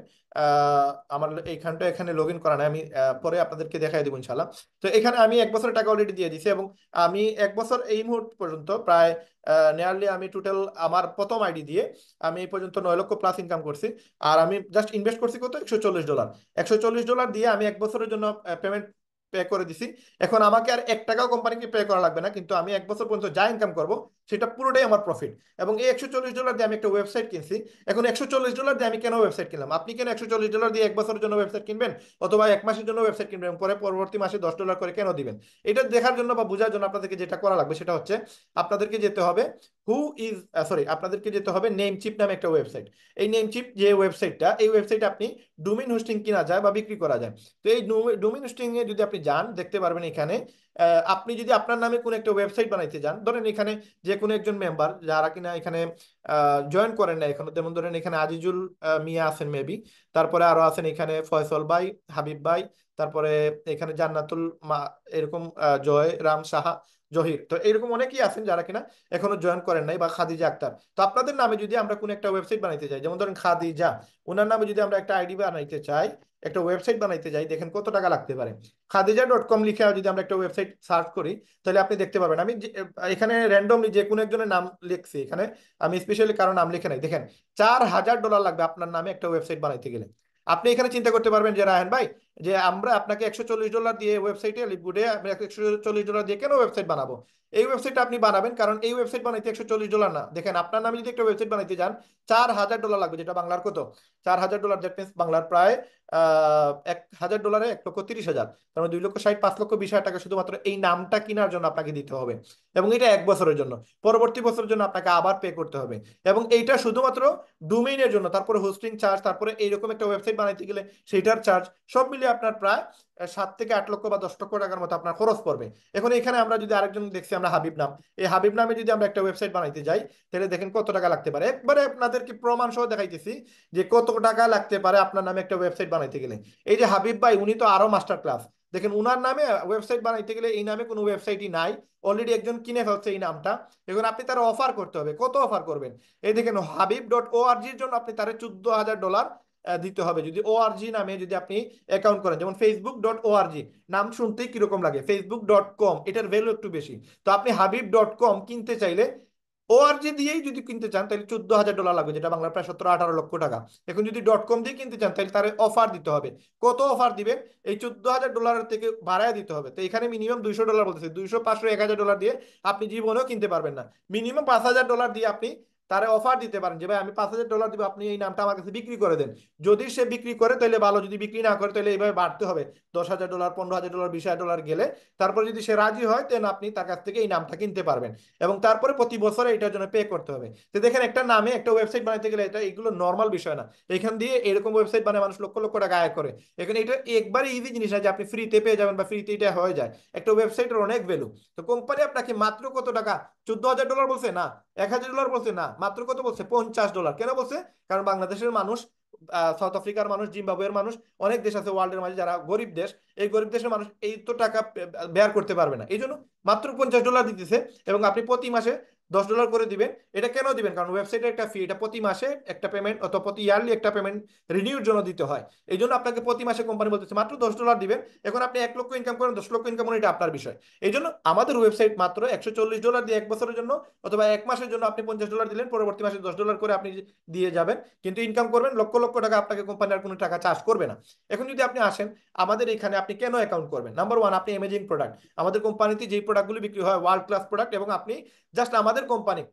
Speaker 1: আমার এইখানটা এখানে লগ ইন করা নাই, আমি পরে আপনাদেরকে দেখাই দেবো ইনশাল্লাহ। তো এখানে আমি 1 বছরের টাকা অলরেডি দিয়ে দিছি, এবং আমি 1 বছর এই মুহূর্ত পর্যন্ত প্রায় নিয়ারলি আমি টোটাল আমার প্রথম আইডি দিয়ে আমি এই পর্যন্ত 9 লক্ষ প্লাস ইনকাম করছি। আর আমি জাস্ট ইনভেস্ট করছি কত, $140। $140 দিয়ে আমি 1 বছরের জন্য পেমেন্ট পে করে দিছি। এখন আমাকে আর 1 টাকাও কোম্পানিকে পে করা লাগবে না, কিন্তু আমি 1 বছর পর্যন্ত যা ইনকাম করব সেটা পুরোটাই আমার প্রফিট। এবং এই $140 দিয়ে আমি একটা ওয়েবসাইট কিনছি। এখন $140 দিয়ে আমি কেন ওয়েবসাইট কিনলাম? আপনি কেন $140 দিয়ে 1 বছরের জন্য ওয়েবসাইট কিনবেন, অথবা 1 মাসের জন্য ওয়েবসাইট কিনবেন, পরে পরবর্তী মাসে $10 করে কেন দিবেন? এটা দেখার জন্য বা বোঝার জন্য আপনাদেরকে যেটা করা লাগবে সেটা হচ্ছে আপনাদেরকে যেতে হবে হু ইজ সরি আপনাদেরকে যেতে হবে নেমচিপ নামে একটা ওয়েবসাইট। এই নেমচিপ যে ওয়েবসাইটটা, এই ওয়েবসাইটে আপনি ডোমেইন হোস্টিং কিনা যায় বা বিক্রি করা যায়। তো এই ডোমেইন হোস্টিং এ যদি আপনি যান, দেখতে পারবেন এখানে আপনি যদি আপনার নামে কোনো একটা ওয়েবসাইট বানাইতে যান, ধরেন এখানে যে কোনো একজন মেম্বার যারা কিনা এখানে জয়েন করেন না এখনো, যেমন ধরেন এখানে আজিজুল মিয়া আছেন মেবি, তারপরে আরো আছেন এখানে ফয়সল ভাই, হাবিব ভাই, তারপরে এখানে জান্নাতুল এরকম জয় রাম সাহা, জহির, তো এরকম অনেকেই আছেন যারা কিনা এখনো জয়েন করেন নাই, বা খাদিজা আক্তার। তো আপনাদের নামে যদি আমরা কোনো একটা ওয়েবসাইট বানাইতে চাই, যেমন ধরেন খাদিজা, ওনার নামে যদি আমরা একটা আইডি বানাইতে চাই, একটা ওয়েবসাইট বানাইতে যাই, দেখেন কত টাকা লাগতে পারে। খাদিজা.com লিখে যদি আমরা একটা ওয়েবসাইট সার্চ করি, তাহলে আপনি দেখতে পাবেন আমি এখানে র্যান্ডমলি যে কোনো একজনের নাম লিখছি, এখানে আমি স্পেশালি কারো নাম লিখে নাই, দেখেন $4,000 লাগবে আপনার নামে একটা ওয়েবসাইট বানাইতে গেলে। আপনি এখানে চিন্তা করতে পারবেন যে রায়হান ভাই, যে আমরা আপনাকে $140 দিয়ে ওয়েবসাইটে লিখবুডে $140 দিয়ে কেন ওয়েবসাইট বানাবো? এই ওয়েবসাইটটা আপনি বানাবেন কারণ এই ওয়েবসাইট বানাইতে $140 না, দেখেন আপনার নামে যদি একটা ওয়েবসাইট বানাইতে যান $4,000 লাগবে, যেটা বাংলার কত, $4,000, দ্যাট মিনস বাংলার প্রায় $1,000 1,30,000, তার মানে 2,60,000 5,20,000 টাকা শুধুমাত্র এই নামটা কেনার জন্য আপনাকে দিতে হবে। এবং এটা 1 বছরের জন্য, পরবর্তী বছরের জন্য আপনাকে আবার পে করতে হবে। এবং এইটা শুধুমাত্র ডোমেইনের জন্য, তারপরে হোস্টিং চার্জ, তারপরে এইরকম একটা ওয়েবসাইট বানাইতে গেলে সেইটার চার্জ, সব মিলিয়ে আপনার প্রায় 7 থেকে 8 লক্ষ বা 10 লক্ষ টাকার মতো আপনার খরচ পড়বে। এখন এখানে আমরা যদি আরেকজন দেখছি আমরা হাবিব নাম, এই হাবিব নামে যদি আমরা একটা ওয়েবসাইট বানাইতে যাই, তাহলে দেখেন কত টাকা লাগতে পারে, একবারে আপনাদেরকে প্রমাণ সহ দেখাইতেছি যে কত টাকা লাগতে পারে আপনার নামে একটা ওয়েবসাইট বানাইতে গেলে। এই যে হাবিব ভাই, উনি তো আরো মাস্টার ক্লাস। দেখেন উনার নামে ওয়েবসাইট বানাইতে গেলে এই নামে কোনো ওয়েবসাইটই নাই, অলরেডি একজন কিনে ফেলছে এই নামটা। এখন আপনি তারা অফার করতে হবে, কত অফার করবেন? এই দেখেন habib.org-র জন্য আপনি তারা $14,000 দিতে হবে যদি ওআরজি নামে যদি আপনি অ্যাকাউন্ট করেন। যেমন facebook.org নাম শুনতেই কিরকম লাগে, facebook.com এটার ভ্যালু একটু বেশি। তো আপনি habib.com কিনতে চাইলে ওআরজি দিয়েই যদি কিনতে চান তাহলে $14,000 লাগবে, যেটা বাংলা প্রায় 17-18 লক্ষ টাকা। এখন যদি .com দিয়ে কিনতে চান তাহলে তার অফার দিতে হবে। কত অফার দিবেন? এই $14,000 থেকে বাড়ায় দিতে হবে। তো এখানে মিনিমাম $200 বলতেছে, 200, 500, $1,000 দিয়ে আপনি জীবনেও কিনতে পারবেন না। মিনিমাম $5,000 দিয়ে আপনি তারে অফার দিতে পারেন যে ভাই আমি $5,000 দিব, আপনি এই নামটা আমার কাছে বিক্রি করে দেন। যদি সে বিক্রি করে তাহলে ভালো, যদি বিক্রি না করে তাহলে এইভাবে বাড়তে হবে, $10,000, $15,000, $20,000 গেলে তারপরে যদি সে রাজি হয় তাহলে আপনি তার কাছ থেকে এই নামটা কিনতে পারবেন। এবং তারপরে প্রতি বছরে এটার জন্য পে করতে হবে। তো দেখেন একটা নামে একটা ওয়েবসাইট বানাইতে গেলে এটা এগুলো নর্মাল বিষয় না। এখান দিয়ে এরকম ওয়েবসাইট বানায় মানুষ লক্ষ লক্ষ টাকা আয় করে। এখানে এটা একবারে ইজি জিনিস না যে আপনি ফ্রিতে পেয়ে যাবেন বা ফ্রিতে এটা হয়ে যায়। একটা ওয়েবসাইটের অনেক ভ্যালু। তো কোম্পানি আপনাকে মাত্র কত টাকা, $14,000 বলছে না, $1,000 বলছে না, মাত্র কত বলছে? $50। কেন বলছে? কারণ বাংলাদেশের মানুষ, সাউথ আফ্রিকার মানুষ, জিম্বাবুয়ের মানুষ, অনেক দেশ আছে ওয়ার্ল্ডের মাঝে যারা গরিব দেশ, এই গরিব দেশের মানুষ এই তো টাকা বের করতে পারবে না, এই জন্য মাত্র $50 দিতেছে। এবং আপনি প্রতি মাসে $10 করে দিবেন। এটা কেন দিবেন? কারণ ওয়েবসাইটের একটা ফি, এটা প্রতি মাসে একটা পেমেন্ট অথবা প্রতি ইয়ারলি একটা পেমেন্ট রিনিউর জন্য দিতে হয়। এই জন্য আপনাকে প্রতি মাসে কোম্পানি বলতেছে মাত্র $10 দিবেন। এখন আপনি 1 লক্ষ ইনকাম করেন, 10 লক্ষ ইনকাম করেন, এটা আপনার বিষয়। এই জন্য আমাদের ওয়েবসাইট মাত্র $140 দিয়ে 1 বছরের জন্য অথবা 1 মাসের জন্য আপনি $50 দিলেন, পরবর্তী মাসে $10 করে আপনি দিয়ে যাবেন, কিন্তু ইনকাম করবেন লক্ষ লক্ষ টাকা, আপনাকে কোম্পানি আর কোনো টাকা চার্জ করবে না। এখন যদি আপনি আসেন আমাদের এখানে, আপনি কেন অ্যাকাউন্ট করবেন? নাম্বার ওয়ান, আপনি অ্যামেজিং প্রোডাক্ট, আমাদের কোম্পানিতে যেই প্রোডাক্টগুলো বিক্রি হয় ওয়ার্ল্ড ক্লাস প্রোডাক্ট, এবং আপনি জাস্ট আমাদের কোম্পানি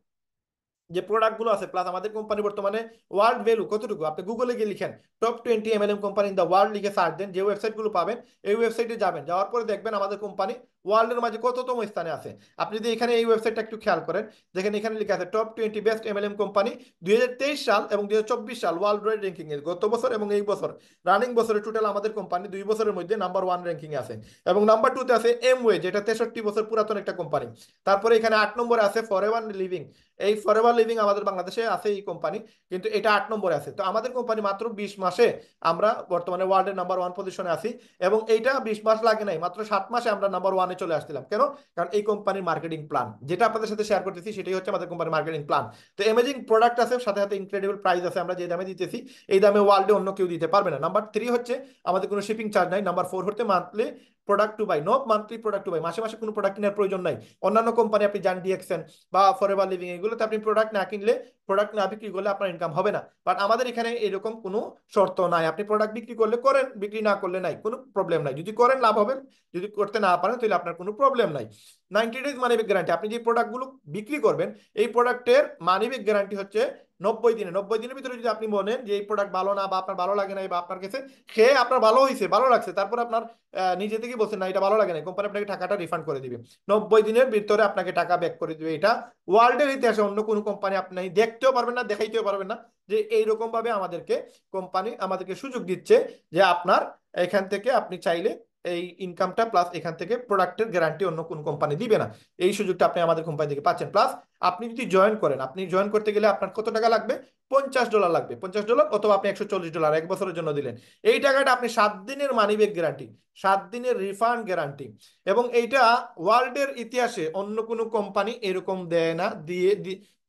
Speaker 1: যে প্রোডাক্টগুলো আছে প্লাস আমাদের কোম্পানি বর্তমানে ওয়ার্ল্ড ভ্যালু কতটুকু, আপনি গুগলে গিয়ে লিখেন top 20 MLM company in the world, লিখে সার্চ দেন, যে ওয়েবসাইটগুলো পাবেন এই ওয়েবসাইটে যাবেন, যাওয়ার পরে দেখবেন আমাদের কোম্পানি ওয়ার্ল্ডের মাঝে কততম স্থানে আছে। আপনি যদি এখানে এই ওয়েবসাইটটা একটু খেয়াল করেন, দেখেন এখানে লেখা আছে top 20 বেস্ট MLM কোম্পানি 2023 সাল এবং 2024 সাল ওয়ার্ল্ড ওয়াইড র্যাঙ্কিং এর, গত বছর এবং এই বছর রানিং বছরে টোটাল আমাদের কোম্পানি 2 বছরের মধ্যে নাম্বার 1 র্যাঙ্কিং আছে। এবং নাম্বার 2-তে আছে এমওয়ে, যেটা 63 বছর পুরাতন একটা কোম্পানি। তারপরে এখানে 8 নম্বরে আছে ফরএভার লিভিং। এই ফরএভার লিভিং আমাদের বাংলাদেশে আছে এই কোম্পানি, কিন্তু এটা 8 নম্বরে আছে। তো আমাদের কোম্পানি মাত্র 20 মাসে আমরা বর্তমানে ওয়ার্ল্ডের নাম্বার 1 পজিশনে আছি। এবং এইটা 20 মাস লাগে নাই, মাত্র 7 মাসে আমরা নাম্বার 1-এ চলে আসছিলাম। কেন? কারণ এই কোম্পানির মার্কেটিং প্ল্যান, যেটা আপনাদের সাথে শেয়ার করতেছি সেটাই হচ্ছে আমাদের কোম্পানির মার্কেটিং প্ল্যান। তো এমেজিং প্রোডাক্ট আছে, সাথে সাথে ইনক্রেডিবল প্রাইস আছে। আমরা যে দামে দিতেছি এই দামে ওয়ার্ল্ডে অন্য কেউ দিতে পারবে না। নাম্বার 3 হচ্ছে আমাদের কোনো শিপিং চার্জ নাই। নাম্বার 4 হচ্ছে monthly product to buy, no monthly product to buy, মাসে মাসে কোনো প্রোডাক্ট কেনার প্রয়োজন নাই। অন্যান্য কোম্পানি আপনি যান ডিএক্সএন বা ফরএভার লিভিং, এগুলোতে আপনি প্রোডাক্ট না কিনলে, প্রোডাক্ট না বিক্রি করলে আপনার ইনকাম হবে না। বাট আমাদের এখানে এরকম কোনো শর্ত নাই, আপনি প্রোডাক্ট বিক্রি করলে করেন, বিক্রি না করলে নাই, কোনো প্রবলেম নাই। যদি করেন লাভ হবে, যদি করতে না পারেন তাহলে আপনার কোনো প্রবলেম নাই। 90 ডেজ মানি ব্যাক গ্যারান্টি, আপনি যে প্রোডাক্টগুলো বিক্রি করবেন এই প্রোডাক্টের মানি ব্যাক গ্যারান্টি হচ্ছে 90 দিনে। 90 দিনের ভিতরে যদি আপনি বলেন যে এই প্রোডাক্ট ভালো না বা আপনার ভালো লাগে না, বা আপনার কাছে খেয়ে আপনার ভালো হয়েছে, ভালো লাগছে, তারপর আপনার নিজে থেকে বলছেন না এটা ভালো লাগে না, কোম্পানি আপনাকে টাকাটা রিফান্ড করে দিবে। 90 দিনের ভিতরে আপনাকে টাকা ব্যাক করে দিবে। এটা ওয়ার্ল্ডের ইতিহাসে অন্য কোনো কোম্পানি আপনি দেখতেও পারবেন না, দেখাইতেও পারবেন না যে এইরকম ভাবে আমাদেরকে কোম্পানি আমাদেরকে সুযোগ দিচ্ছে যে আপনার এখান থেকে আপনি চাইলে এই ইনকামটা প্লাস এখান থেকে প্রোডাক্টের গ্যারান্টি অন্য কোন কোম্পানি দিবে না। এই সুযোগটা আপনি আমাদের কোম্পানি থেকে পাচ্ছেন। প্লাস আপনি যদি জয়েন করেন, আপনি জয়েন করতে গেলে আপনার কত টাকা লাগবে? $50 লাগবে, $50, অথবা আপনি $140 1 বছরের জন্য দিলেন। এই টাকাটা আপনি 7 দিনের মানি ব্যাক গ্যারান্টি, 7 দিনের রিফান্ড গ্যারান্টি। এবং এইটা ওয়ার্ল্ডের ইতিহাসে অন্য কোনো কোম্পানি এরকম দেয় না,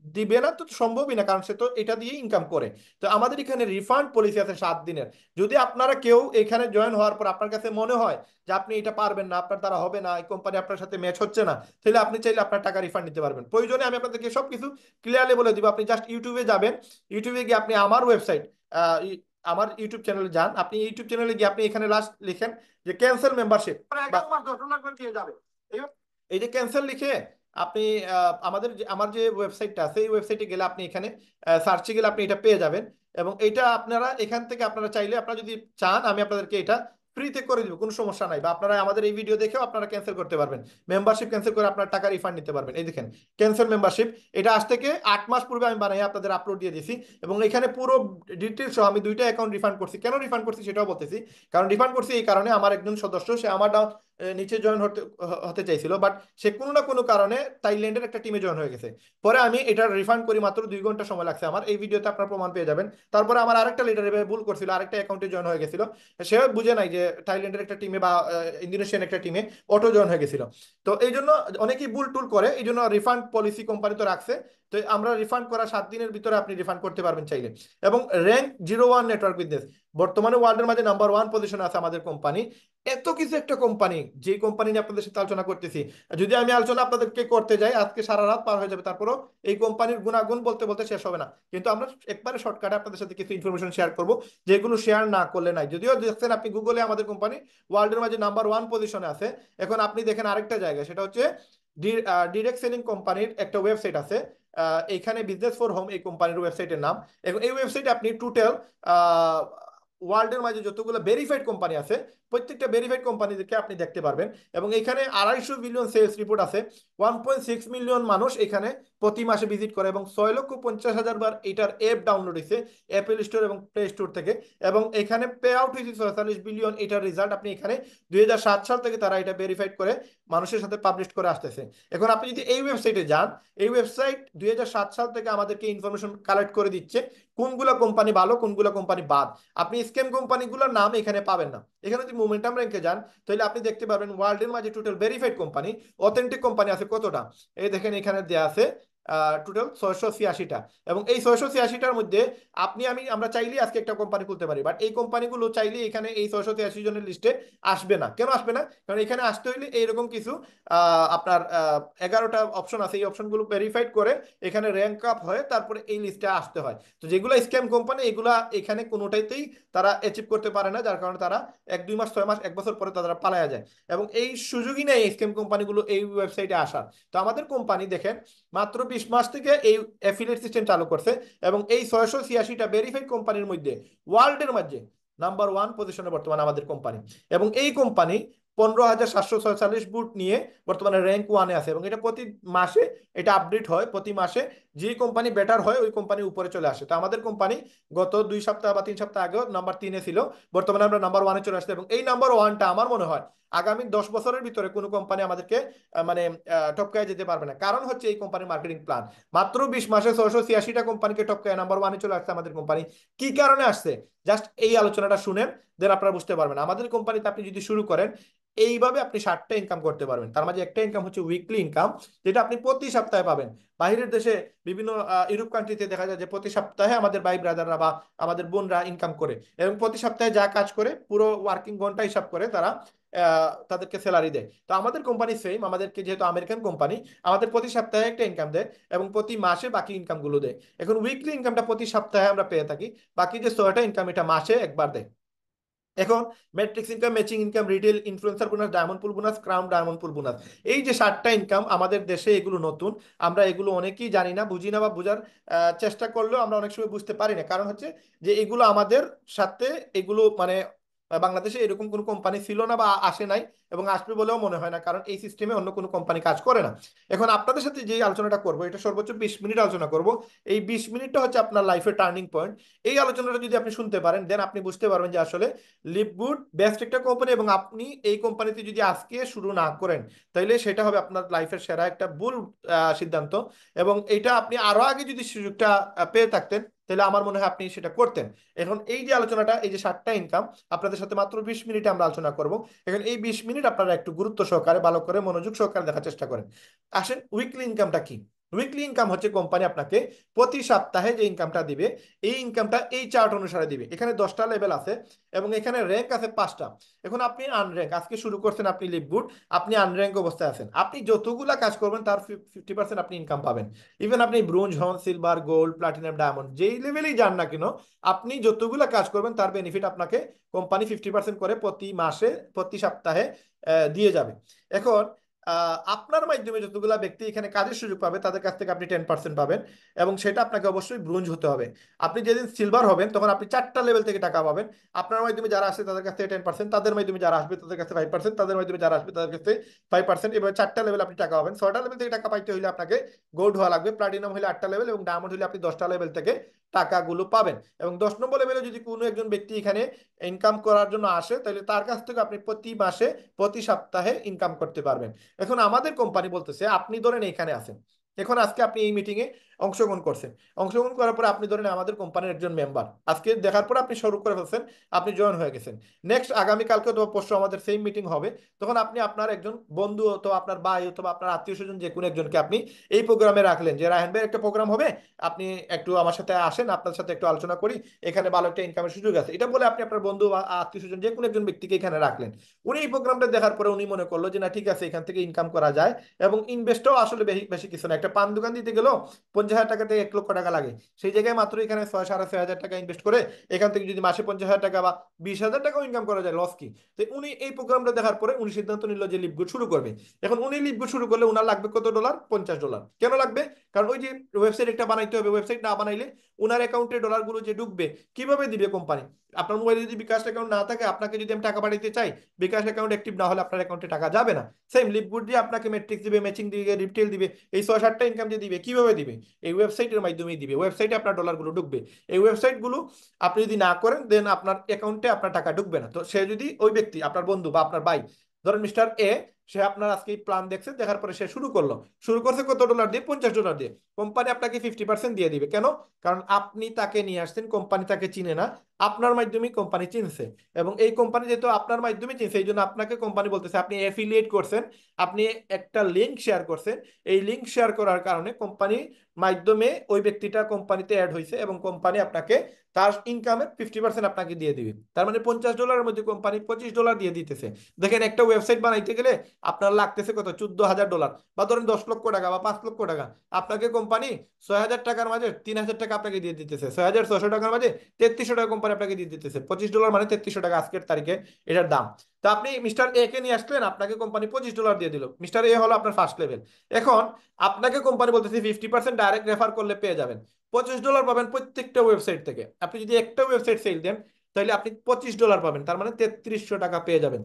Speaker 1: দিবে না তো সম্ভবই না, কারণ সে তো এটা দিয়ে ইনকাম করে। তো আমাদের এখানে রিফান্ড পলিসি আছে 7 দিনের। যদি আপনারা কেউ এখানে জয়েন হওয়ার পর আপনার কাছে মনে হয় যে আপনি এটা পারবেন না, আপনার দ্বারা হবে না, এই কোম্পানি আপনার সাথে ম্যাচ হচ্ছে না, তাহলে আপনি চাইলে আপনার টাকা রিফান্ড নিতে পারবেন। প্রয়োজনে আমি আপনাদেরকে সবকিছু ক্লিয়ারলি বলে দিব। আপনি জাস্ট ইউটিউবে যাবেন, ইউটিউবে গিয়ে আপনি আমার ওয়েবসাইট, আমার ইউটিউব চ্যানেলে যান। আপনি ইউটিউব চ্যানেলে গিয়ে আপনি এখানে লাস্ট লিখেন যে ক্যান্সেল মেম্বারশিপ, এই যে ক্যান্সেল লিখে আপনি আমার যে ওয়েবসাইটটা আছে এই ওয়েবসাইটে গেলে আপনি এখানে সার্চে গেলে আপনি এটা পেয়ে যাবেন। এবং এটা আপনারা এখান থেকে আপনারা চাইলে, আপনারা যদি চান আমি আপনাদেরকে এটা ফ্রিতে করে দিব, কোনো সমস্যা নাই। বা আপনারা আমাদের এই ভিডিও দেখেও আপনারা ক্যান্সেল করতে পারবেন, মেম্বারশিপ ক্যান্সেল করে আপনার টাকা রিফান্ড নিতে পারবেন। এই দেখেন ক্যান্সেল মেম্বারশিপ, এটা আজ থেকে 8 মাস পূর্বে আমি বানাই আপনাদের আপলোড দিয়ে দিয়েছি। এবং এখানে পুরো ডিটেলস সহ আমি 2টা অ্যাকাউন্ট রিফান্ড করছি। কেন রিফান্ড করছি সেটাও বলতেছি। কারণ রিফান্ড করছি এই কারণে, আমার একজন সদস্য সে আমার নিচে জয়েন হতে হতে চাইছিল, বাট সে কোনো না কোনো কারণে থাইল্যান্ডের একটা টিমে জয়েন হয়ে গেছে। পরে আমি এটা রিফান্ড করি, মাত্র 2 ঘন্টা সময় লাগছে আমার, এই ভিডিওতে আপনার প্রমাণ পেয়ে যাবেন। তারপরে আমার আরেকটা লিডার এভাবে ভুল করছিল, আরেকটা অ্যাকাউন্টে জয়েন হয়ে গেছিল, সে বুঝে নাই যে থাইল্যান্ডের একটা টিমে বা ইন্দোনেশিয়ান একটা টিমে অটো জয়েন হয়ে গেছিল। তো এই জন্য অনেকেই ভুল টুল করে, এই জন্য রিফান্ড পলিসি কোম্পানি তো রাখছে। তো আমরা রিফান্ড করা 7 দিনের ভিতরে আপনি রিফান্ড করতে পারবেন চাইলে। এবং র্যাঙ্ক 01 নেটওয়ার্ক বিজনেস, বর্তমানে ওয়ার্ল্ডের মাঝে নাম্বার 1 পজিশনে আছে আমাদের কোম্পানি। এত কিছু একটা কোম্পানি, যে কোম্পানি নিয়ে আপনাদের সাথে আলোচনা করতেছি, যদি আমি আলোচনা আপনাদেরকে করতে যাই আজকে সারা রাত পার হয়ে যাবে, তারপরও এই কোম্পানির গুণাগুণ বলতে বলতে শেষ হবে না। কিন্তু আমরা একবারে শর্টকাটে আপনাদের সাথে কিছু ইনফরমেশন শেয়ার করব, যেগুলো শেয়ার না করলে নাই। যদিও দেখছেন আপনি গুগলে আমাদের কোম্পানি ওয়ার্ল্ডের মাঝে নাম্বার 1 পজিশনে আছে। এখন আপনি দেখেন আরেকটা জায়গা, সেটা হচ্ছে ডিরেক্ট সেলিং কোম্পানির একটা ওয়েবসাইট আছে, এইখানে বিজনেস ফর হোম এই কোম্পানির ওয়েবসাইটের নাম। এবং এই ওয়েবসাইটে আপনি টোটাল ওয়ার্ল্ডের মাঝে যতগুলো ভেরিফাইড কোম্পানি আছে প্রত্যেকটা ভেরিফাইড কোম্পানিদেরকে আপনি দেখতে পারবেন। এবং এখানে 250 বিলিয়ন সেলস রিপোর্ট আছে, 1.6 মিলিয়ন মানুষ এখানে প্রতি মাসে ভিজিট করে, এবং 6,50,000 বার এটার অ্যাপ ডাউনলোড হয়েছে অ্যাপেল স্টোর এবং প্লে স্টোর থেকে। এবং এখানে পে আউট হয়েছে 46 বিলিয়ন, এটার রেজাল্ট আপনি এখানে 2007 সাল থেকে তারা এটা ভেরিফাইড করে মানুষের সাথে পাবলিশ করে আসতেছে। এখন আপনি যদি এই ওয়েবসাইটে যান, এই ওয়েবসাইট 2007 সাল থেকে আমাদেরকে ইনফরমেশন কালেক্ট করে দিচ্ছে কোনগুলো কোম্পানি ভালো কোনগুলো কোম্পানি বাদ। আপনি স্ক্যাম কোম্পানিগুলোর নাম এখানে পাবেন না। এখানে যদি মোমেন্টাম র্যাঙ্কে যান তাহলে আপনি দেখতে পারবেন ওয়ার্ল্ডের মাঝে total verified company, authentic company আছে কতটা, এই দেখেন এখানে দেয়া আছে টোটাল 686টা। এবং এই 686টার মধ্যে আমরা চাইলেই আজকে একটা কোম্পানি খুলতে পারি, বাট এই কোম্পানিগুলো চাইলেই এখানে এই 683 জনের লিস্টে আসবে না। কেন আসবে না? কারণ এখানে আসতে হইলে এইরকম কিছু আপনার 11টা অপশন আছে, এই অপশনগুলো ভেরিফাইড করে এখানে র্যাঙ্ক আপ হয়ে তারপরে এই লিস্টে আসতে হয়। তো যেগুলো স্ক্যাম কোম্পানি এগুলা এখানে কোনোটাইতেই তারা অ্যাচিভ করতে পারে না, যার কারণে তারা 1-2 মাস 6 মাস 1 বছর পরে তারা পালায়া যায়। এবং এই সুযোগই নেই স্ক্যাম কোম্পানিগুলো এই ওয়েবসাইটে আসার। তো আমাদের কোম্পানি দেখেন মাত্র 20 মাস থেকে এই অ্যাফিলিয়েট সিস্টেম চালু করছে, এবং এই 686টা ভেরিফাইড কোম্পানির মধ্যে ওয়ার্ল্ডের মধ্যে নাম্বার 1 পজিশনে বর্তমানে আমাদের কোম্পানি। এবং এই কোম্পানি 15,746 বুট নিয়ে বর্তমানে র্যাঙ্ক 1-এ আছে, এবং এটা প্রতি মাসে এটা আপডেট হয়। প্রতি মাসে যে কোম্পানি বেটার হয় ওই কোম্পানি উপরে চলে আসে। তো আমাদের কোম্পানি গত 2 সপ্তাহ বা 3 সপ্তাহ আগেও নাম্বার 3-এ ছিল, বর্তমানে আমরা নাম্বার 1-এ চলে আসছে। এবং এই নাম্বার 1টা আমার মনে হয় আগামী 10 বছরের ভিতরে কোনো কোম্পানি আমাদেরকে মানে টপকায় যেতে পারবে না। কারণ হচ্ছে এই কোম্পানির মার্কেটিং প্ল্যান। মাত্র 20 মাসে 686টা কোম্পানিকে টপকায় নাম্বার 1-এ চলে আসছে আমাদের কোম্পানি। কি কারণে আসছে জাস্ট এই আলোচনাটা শুনেন, দেন আপনারা বুঝতে পারবেন। আমাদের কোম্পানিতে আপনি যদি শুরু করেন এইভাবে আপনি 60টা ইনকাম করতে পারবেন। তার মাঝে একটা ইনকাম হচ্ছে উইকলি ইনকাম, যেটা আপনি প্রতি সপ্তাহে পাবেন। বাইরের দেশে বিভিন্ন ইউরোপ কান্ট্রিতে দেখা যায় যে প্রতি সপ্তাহে আমাদের ভাই ব্রাদাররা বা আমাদের বোনরা ইনকাম করে, এবং প্রতি সপ্তাহে যা কাজ করে পুরো ওয়ার্কিং ঘন্টা হিসাব করে তারা তাদেরকে স্যালারি দেয়। তো আমাদের কোম্পানি সেম, আমাদেরকে যেহেতু আমেরিকান কোম্পানি, আমাদের প্রতি সপ্তাহে একটা ইনকাম দেয় এবং প্রতি মাসে বাকি ইনকামগুলো দেয়। এখন উইকলি ইনকামটা প্রতি সপ্তাহে আমরা পেয়ে থাকি, বাকি যে 6টা ইনকাম এটা মাসে একবার দেয়। এখন matrix income, matching income, retail, influencer bonus, diamond pool bonus, crown diamond pool bonus, এই যে 7টা ইনকাম আমাদের দেশে, এগুলো নতুন। আমরা এগুলো অনেকেই জানি না, বুঝি না, বা বোঝার চেষ্টা করলেও আমরা অনেক সময় বুঝতে পারি না। কারণ হচ্ছে যে এগুলো আমাদের সাথে এগুলো মানে বাংলাদেশে এরকম কোনো কোম্পানি ছিল না বা আসে নাই, এবং আসবে বলেও মনে হয় না, কারণ এই সিস্টেমে অন্য কোনো কোম্পানি কাজ করে না। এখন আপনাদের সাথে যে আলোচনাটা করব এটা সর্বোচ্চ 20 মিনিট আলোচনা করব। এই 20 মিনিটটা হচ্ছে আপনার লাইফের টার্নিং পয়েন্ট। এই আলোচনাটা যদি আপনি শুনতে পারেন দেন আপনি বুঝতে পারবেন যে আসলে লিভগুড বেস্ট একটা কোম্পানি, এবং আপনি এই কোম্পানিতে যদি আজকে শুরু না করেন তাহলে সেটা হবে আপনার লাইফের সেরা একটা ভুল সিদ্ধান্ত। এবং এটা আপনি আরো আগে যদি সুযোগটা পেয়ে থাকতেন তাহলে আমার মনে হয় আপনি সেটা করতেন। এখন এই যে আলোচনাটা, এই যে 7টা ইনকাম আপনাদের সাথে মাত্র 20 মিনিটে আমরা আলোচনা করব। এখন এই 20 মিনিট আপনারা একটু গুরুত্ব সহকারে ভালো করে মনোযোগ সহকারে দেখার চেষ্টা করেন। আসেন, উইকলি ইনকামটা কি? উইকলি ইনকাম হচ্ছে কোম্পানি আপনাকে প্রতি সপ্তাহে যে ইনকামটা দিবে, এই ইনকামটা এই চার্ট অনুসারে দিবে। এখানে 10টা লেভেল আছে এবং এখানে র্যাঙ্ক আছে 5টা। এখন আপনি আনর্যাঙ্ক, আজকে শুরু করছেন, আপনি লিভগুড, আপনি আনর্যাঙ্ক অবস্থায় আছেন। আপনি যতগুলা কাজ করবেন তার 50% আপনি ইনকাম পাবেন। ইভেন আপনি ব্রোঞ্জ হন, সিলভার, গোল্ড, প্লাটিনাম, ডায়মন্ড, যেই লেভেলেই যান না কেন, আপনি যতগুলা কাজ করবেন তার বেনিফিট আপনাকে কোম্পানি 50% করে প্রতি মাসে প্রতি সপ্তাহে দিয়ে যাবে। এখন আপনার মাধ্যমে যতগুলা ব্যক্তি এখানে কাজের সুযোগ পাবে তাদের কাছ থেকে আপনি 10% পাবেন, এবং সেটা আপনাকে অবশ্যই ব্রোঞ্জ হতে হবে। আপনি যেদিন সিলভার হবেন তখন আপনি 4টা লেভেল থেকে টাকা পাবেন। আপনার মাধ্যমে যারা আসে তাদের কাছ থেকে 10%, তাদের মাধ্যমে যারা আসবে তাদের কাছে 5%, তাদের মাধ্যমে যারা আসবে তাদের কাছে 5%, এভাবে 4টা লেভেল আপনি টাকা পাবেন। 6টা লেভেল থেকে টাকা পাইতে হলে আপনাকে গোল্ড হওয়া লাগবে, প্লাটিনাম হলে 8টা লেভেল, এবং ডায়মন্ড হলে আপনি 10টা লেভেল থেকে টাকাগুলো পাবেন। এবং 10 নম্বর লেভেলে যদি কোনো একজন ব্যক্তি এখানে ইনকাম করার জন্য আসে, তাহলে তার কাছ থেকে আপনি প্রতি মাসে প্রতি সপ্তাহে ইনকাম করতে পারবেন। এখন আমাদের কোম্পানি বলতেছে, আপনি ধরেন এখানে আছেন, এখন আজকে আপনি এই মিটিংয়ে অংশগ্রহণ করছেন, অংশগ্রহণ করার পরে আপনি ধরেন আমাদের কোম্পানির একজন মেম্বার, আজকে দেখার পর আপনি শুরু করে ফেলছেন, আপনি জয়েন হয়ে গেছেন। নেক্সট আগামীকালকে অথবা পরশু আমাদের সেম মিটিং হবে, তখন আপনি আপনার একজন বন্ধু অথবা আপনার ভাই অথবা আপনার আত্মীয় স্বজন যে কোনো একজনকে আপনি এই প্রোগ্রামে রাখলেন, যে রায়হান ভাই একটা প্রোগ্রাম হবে, আপনি একটু আমার সাথে আসেন, আপনার সাথে একটু আলোচনা করি, এখানে ভালো একটা ইনকামের সুযোগ আছে, এটা বলে আপনি আপনার বন্ধু বা আত্মীয় স্বজন যে কোনো একজন ব্যক্তিকে এখানে রাখলেন। উনি এই প্রোগ্রামটা দেখার পরে উনি মনে করলো যে না ঠিক আছে, এখান থেকে ইনকাম করা যায়, এবং ইনভেস্টও আসলে বেশি বেশি কিছু না, একটা পান দোকান দিতে গেলেও 50,000 টাকা থেকে 1 লক্ষ টাকা লাগে, সেই জায়গায় মাত্র এখানে 6-6.5 হাজার টাকা ইনভেস্ট করে এখান থেকে যদি মাসে 50,000 টাকা বা 20,000 টাকাও ইনকাম করা যায়, লস কি? তো উনি এই প্রোগ্রামটা দেখার পরে উনি সিদ্ধান্ত নিল যে লিভগুড শুরু করবে। এখন উনি লিভগুড শুরু করলে উনার লাগবে কত ডলার? $50। কেন লাগবে? কারণ ওই যে ওয়েবসাইট একটা বানাইতে হবে, ওয়েবসাইট না বানাইলে উনার অ্যাকাউন্টে ডলারগুলো যে ঢুকবে কিভাবে দিবে কোম্পানি? আপনার মোবাইলে যদি বিকাশ অ্যাকাউন্ট না থাকে, আপনাকে যদি আমি টাকা পাঠাতে চাই, বিকাশ অ্যাকাউন্ট অ্যাক্টিভ না হলে আপনার অ্যাকাউন্টে টাকা যাবে না। সেম লিভগুড দিয়ে আপনাকে ম্যাট্রিক্স দিবে, ম্যাচিং দিবে, রিটেল দিবে, এই 6-7টা ইনকাম যে দিবে, কিভাবে দিবে? এই ওয়েবসাইটের মাধ্যমেই দিবে, ওয়েবসাইটে আপনার ডলারগুলো ঢুকবে। এই ওয়েবসাইটগুলো আপনি যদি না করেন, দেন আপনার অ্যাকাউন্টে আপনার টাকা ঢুকবে না। তো সে যদি ওই ব্যক্তি আপনার বন্ধু বা আপনার ভাই, ধরেন মিস্টার এ, সে আপনার আজকে প্ল্যান দেখছে, দেখার পরে সে শুরু করলো, শুরু করছে কত ডলার দিয়ে? $50 দিয়ে। কোম্পানি আপনাকে 50% দিয়ে দিবে। কেন? কারণ আপনি তাকে নিয়ে আসছেন, কোম্পানি তাকে চিনে না, আপনার মাধ্যমে কোম্পানি চিনছে। এবং এই কোম্পানি যেহেতু আপনার মাধ্যমে চিনছে, এই জন্য আপনাকে কোম্পানি বলতেছে, আপনি অ্যাফিলিয়েট করছেন, আপনি একটা লিঙ্ক শেয়ার করছেন, এই লিঙ্ক শেয়ার করার কারণে কোম্পানি মাধ্যমে ওই ব্যক্তিটা কোম্পানিতে অ্যাড হয়েছে, এবং কোম্পানি আপনাকে তার ইনকামের 50% আপনাকে দিয়ে দিবে। তার মানে $50 মধ্যে কোম্পানি $25 দিয়ে দিতেছে। দেখেন, একটা ওয়েবসাইট বানাইতে গেলে আপনার লাগতেছে কত? $14,000, বা ধরেন 10 লক্ষ টাকা বা 5 লক্ষ টাকা। আপনাকে কোম্পানি 6,000 টাকার মাঝে 3,000 টাকা আপনাকে দিয়ে দিতেছে, 6,600 টাকার মাঝে 3300 টাকা কোম্পানি আপনাকে দিয়ে দিতেছে। $25 মানে 3300 টাকা আজকের তারিখে এটার দাম। তো আপনি মিস্টার এ কে নিয়ে আসলেন, আপনাকে কোম্পানি $25 দিয়ে দিল, মিস্টার এ হলো আপনার ফার্স্ট লেভেল। এখন আপনাকে কোম্পানি বলতেছে 50% ডাইরেক্ট রেফার করলে পেয়ে যাবেন, $25 পাবেন প্রত্যেকটা ওয়েবসাইট থেকে। আপনি যদি একটা ওয়েবসাইট সেল দেন, তাহলে আপনি $25 পাবেন, তার মানে 3300 টাকা পেয়ে যাবেন।